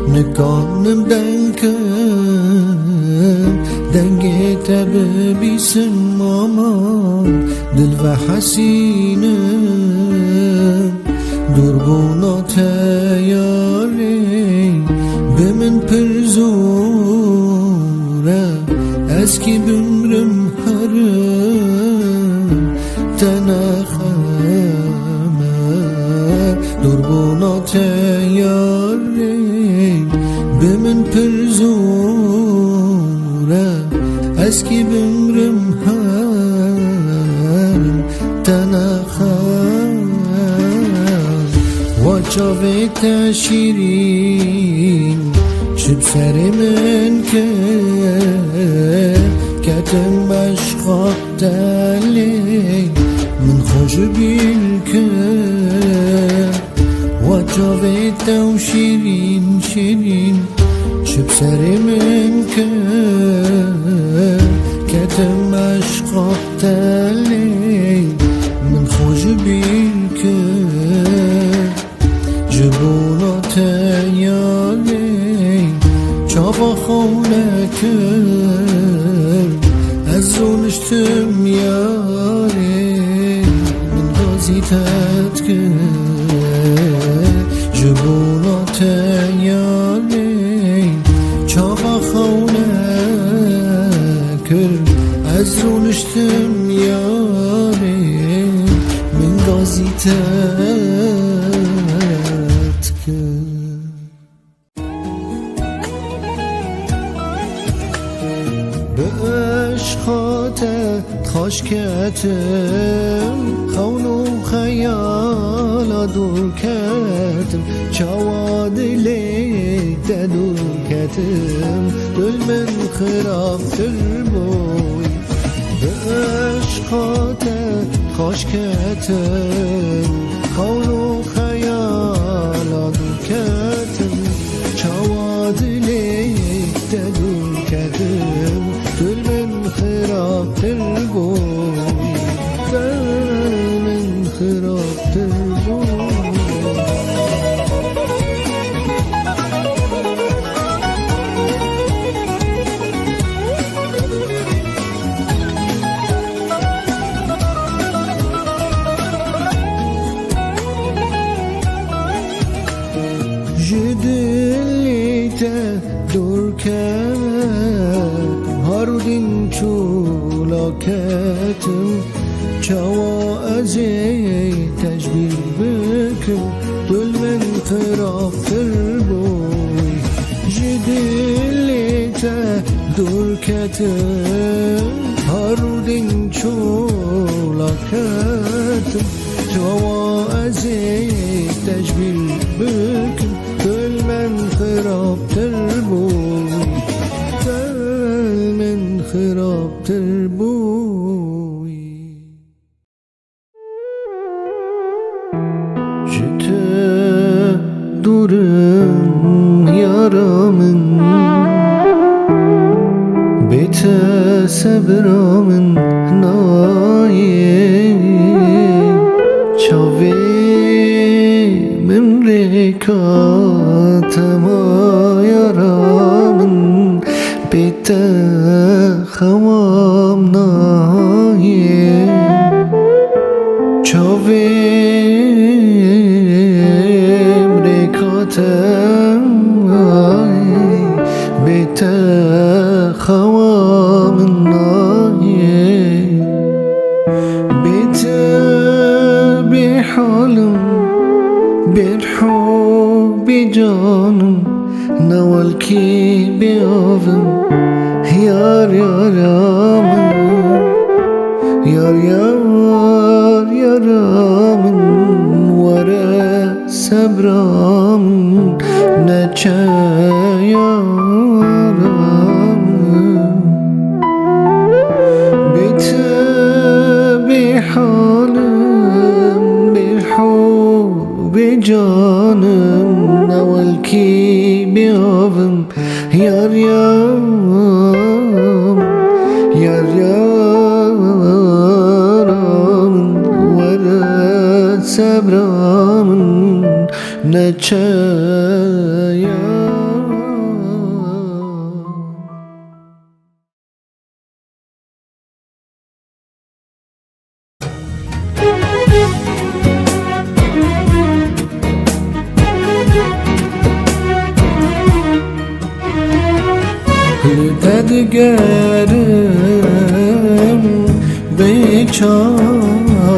نکانم دنگه تب بیسم امان دل و حسینه دربونات یاری به من پرزوره از کی بمرم هرم تنخمه دربونات یاری به من پرزوره از کی بمرم هرم تنخمه و چاویت شیرین شب سر من کتم بشقا دلی من خوش بیل و چاویت و شیرین شب سر من کتم بشقا دلی من خوش بیل جبونات یاری چاپا خونه کرد از رونشتم یاری من غازی تد کرد جبونات یاری چاپا خونه کرد از رونشتم یاری من غازی تد به عشقات خوش کتم خون و خیال دور کتم چوادلی دور کتم دل من خرافتر بوی به عشقات خوش کتم خون و خیال دور کتم چوادلی دور کتم دل من خرابتر بوی دل من خرابتر بوی جدلیت دور کرد هارودین چولاکتم چوا ازی تجبیر بکن دل من خرافتر بوی جدلیت دور کتم هارودین چولاکتم چوا ازی تجبیر بکن دل من خرابتر بوی دل من خرابتر بوی جته دورم یارامن بیت صبرامن نایه چاوی مملکاتم یارامن بیت خوام نایه چاوی مملکاتم بیت خوام نایه بیت بحالم بالحب جانم نوال کی بیابم یار یارامن یار یار یارامن وره صبرامن نچه یارامن بیت بحالم بالحب جانم نوال کی بیابم یار یار یار یار صبرم نچایا لتدگرم به چاقمام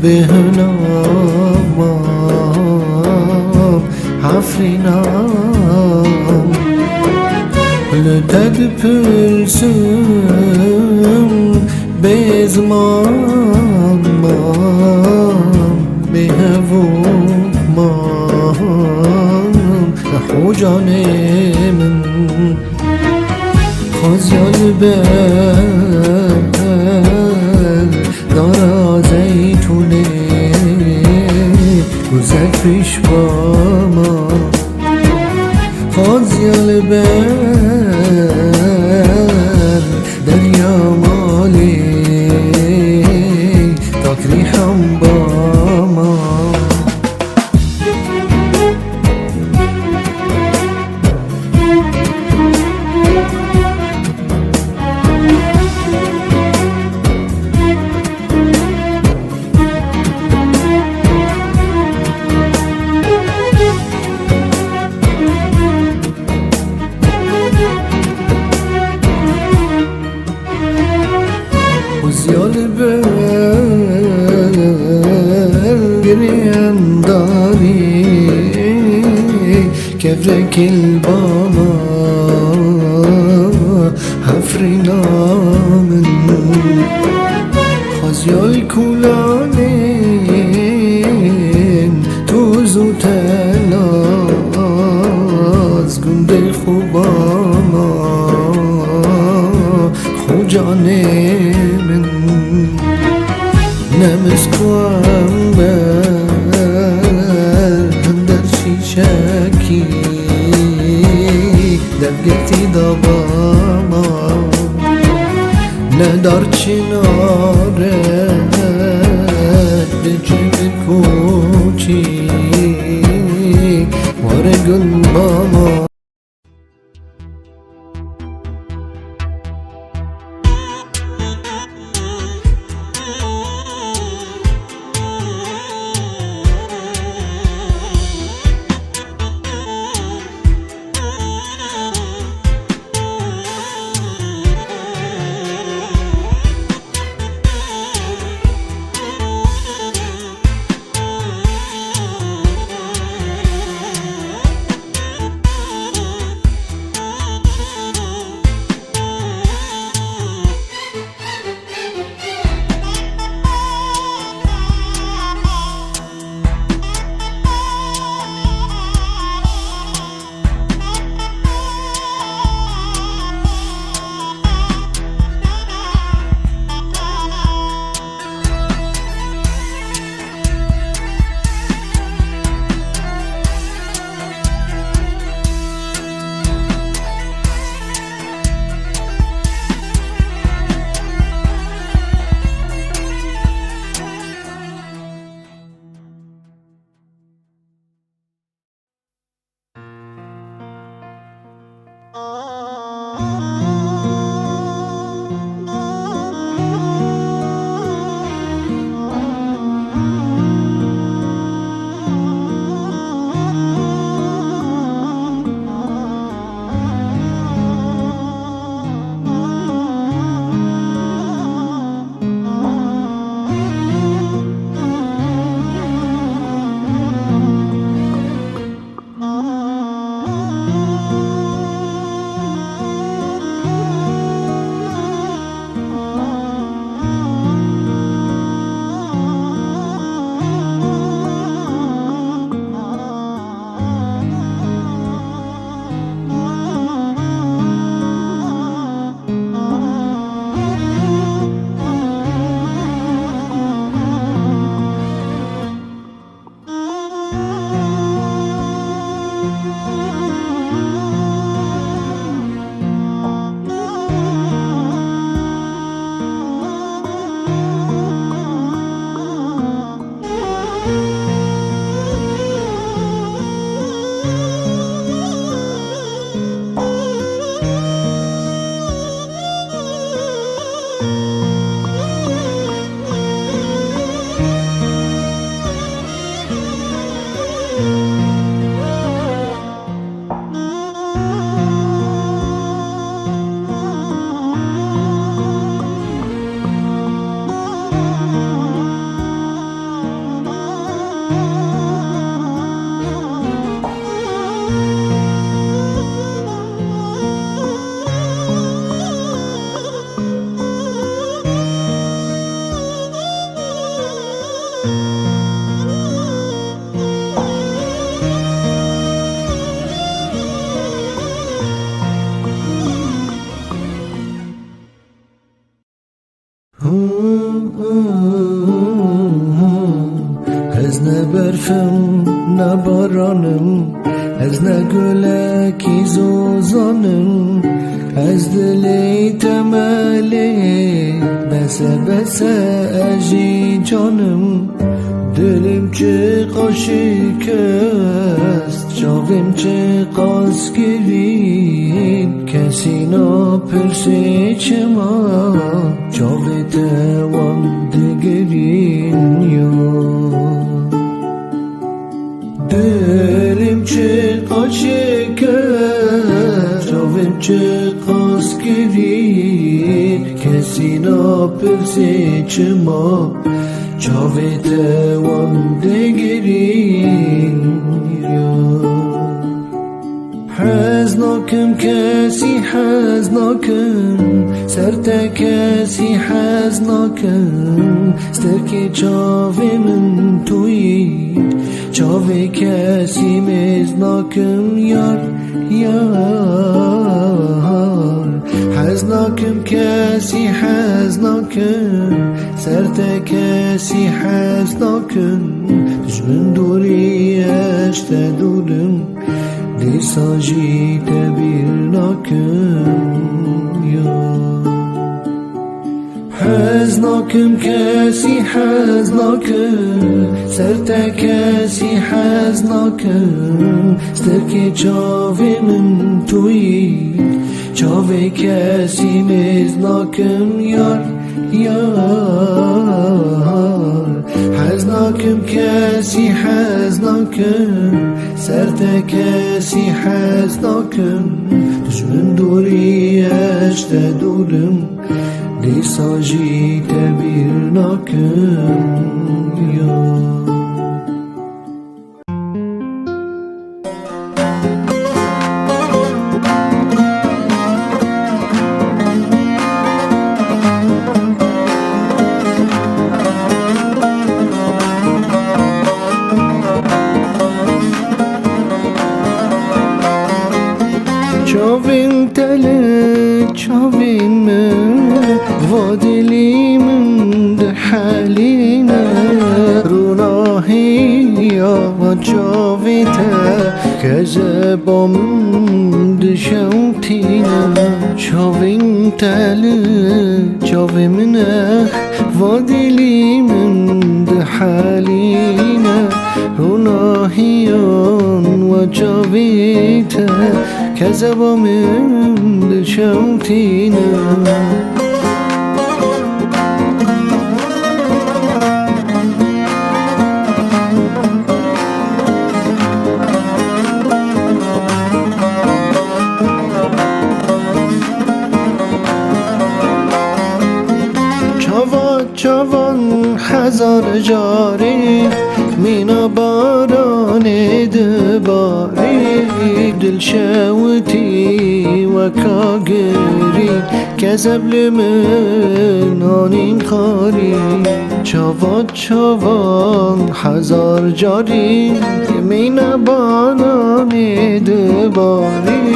به نامام حفرینام لتد پرسم به زمان به هوام حجان من خزیال بر دارا زیتونه گذر پیش با ما خزیال بر دریا مالی تاکری هم با ما خزیال برگریم داری کفرک الباما حفرینامن خزیال کولانین توز و تلاز گنده خوباما خوجانه من نمسکوام بر هندر شیشکی دبگرتی داباما ندار چناره به جیب کوچی واره گل باما از نه برفم نه بارانم، از نه گلکی زوزانم، از دلی تملی بسه بسه اجی جانم. دلم چه قاشق است، جاویم چه قاس گرین، کسی نپرسه چما جاوی توان دگرین یار. دلم چه قاشق است، جاویم چه قاس گرین، کسی نپرسه چما جاوی توان دگرین یار. حزناکم کسی حزناکم، سرت کسی حزناکم، سترکی چاوی من توی، چاوی کسی مزناکم یار یار. حزناکم کسی حزناکم، سرت کسی حزناکم، دشمن دوری اشت دورم، دیساجی تبیر ناکم یار. حزناکم کسی حزناکم، سرت کسی حزناکم، سترکی چاوی من توی، چاوی کسی مزناکم یار یار. حزناکم کسی حزناکم، سرت کسی حزناکم، دشمن دوری اشت دورم، دیساجی تبیر ناکم یار. چاوین تله چاوین من وادلی من ده حالینه، روناهی یا چاویته کذبا من ده شوتینه. چاوین تله چاوین من وادلی من ده حالینه، روناهیان و چاویته کذبا من ده شوتینه. چوان هزار جاری مینا باران دباری، دل شوتی و کاگری کذب لمن آنین خاری. چوان هزار جاری مینا باران دباری،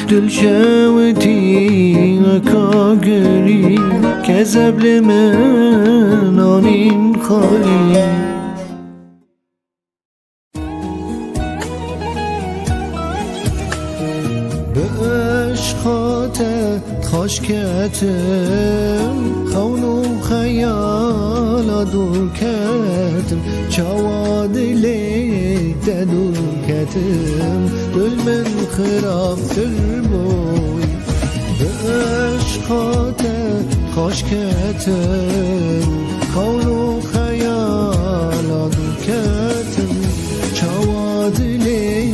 دل شوتی و کاگری کذب لمن آنین خاری. به عشقات خاشکتم، خون و خیال دور کتم، چوادلی دور کتم، دل من خراب تر بوی. به عشقات خاشکتم، خون و خیال دور کتم، چوادلی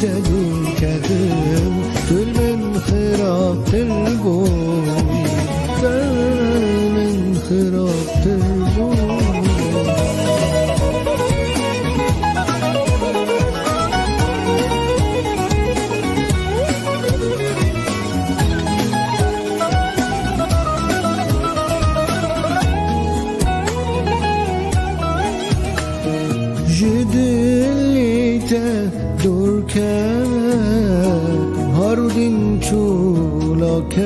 دور کتم، دل من خراب تر بوی، دل من خراب تر بوی. جدلیته دور کتم، هارودین چولاکتم،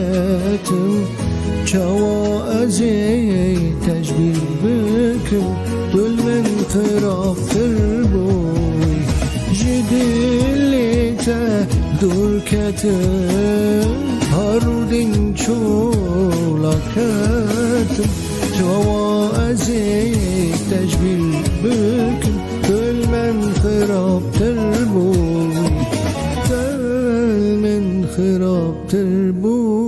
شوا أزي تجبير بكم دول من خراب تربوي جديلي دور كتم هارودين شولا كتم شوا أزي تجبير بكم دول من خراب تربوي دول من خراب تربوي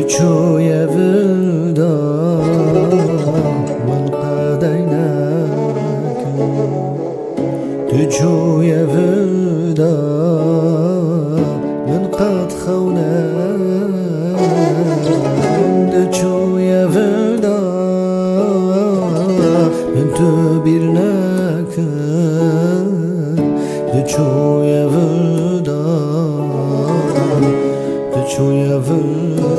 Üçüye vüda من قضيناك تجوية ودا من قد خوناك تجوية ودا من تبيرناك تجوية ودا تجوية ودا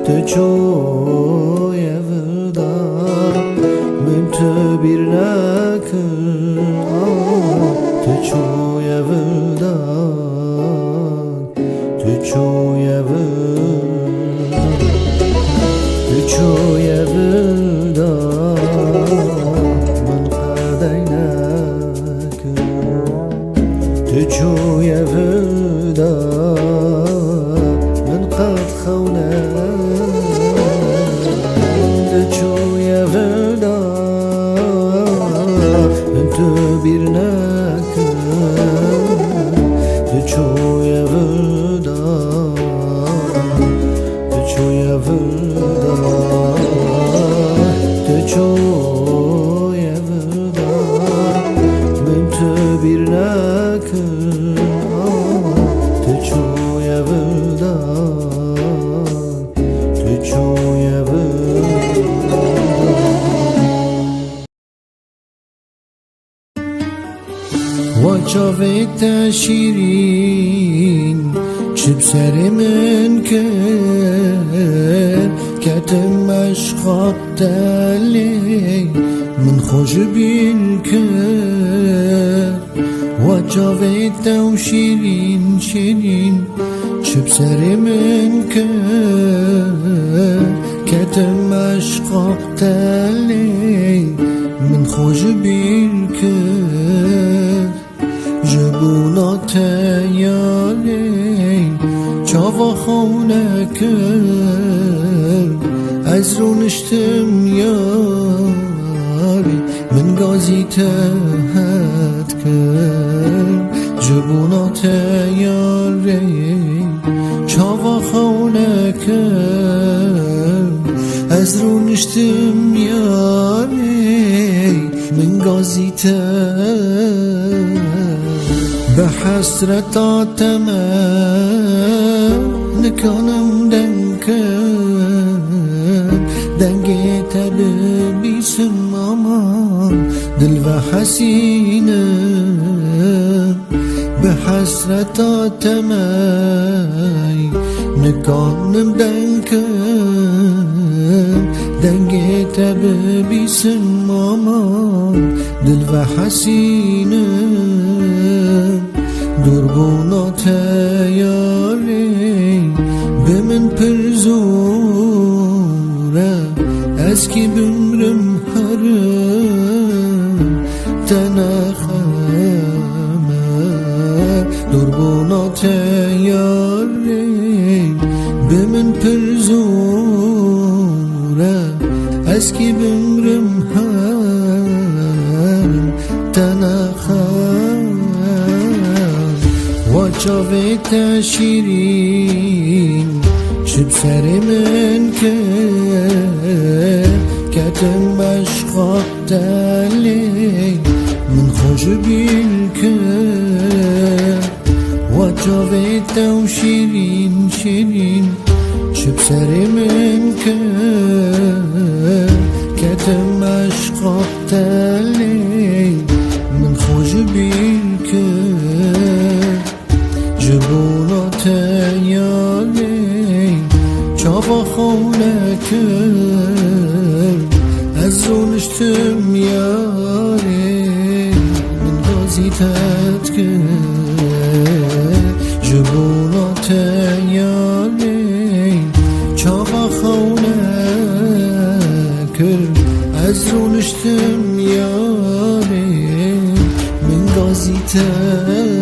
تجوية ودا من تبيرناك تجوية ودا تجوية ودا تجوية ودا من قضيناك تجوية ودا من قد خوناك evda من تو bir nakın Tu çoy evda Tu çoy evda وجاوت شیرین چه بسر من کرد کتم عشقات دلی من خوش بین کرد وجاوت شیرین شیرین چه بسر من کرد کتم عشقات دلی من خوش بین کرد جبونات یالی چاوا خونه کرد از رو نشتم یاری من گازی تهد کرد جبونات یالی چاوا خونه کرد از رو نشتم یاری من گازی تهد به حسرتات من نکنم دنگت ببیسم امان دل و حسینه به حسرتات من نکنم دنگت ببیسم امان دل و حسینه دربونات یاری به من پرزوره از کی بمرم هرم تنخمه دربونات یاری به من پرزوره از کی بمرم هرم تنخمه وجاوت شیرین چه بسر من کرد کتم عشقات دلی من خوش بین کرد وجاوت شیرین شیرین چه بسر من کرد کتم عشقات دلی من خوش بین کرد جبونات یالی چاوا خونه کرد از رو نشتم یاری من گازی تد کرد جبونات یالی چاوا خونه کرد از رو نشتم یاری من گازی تد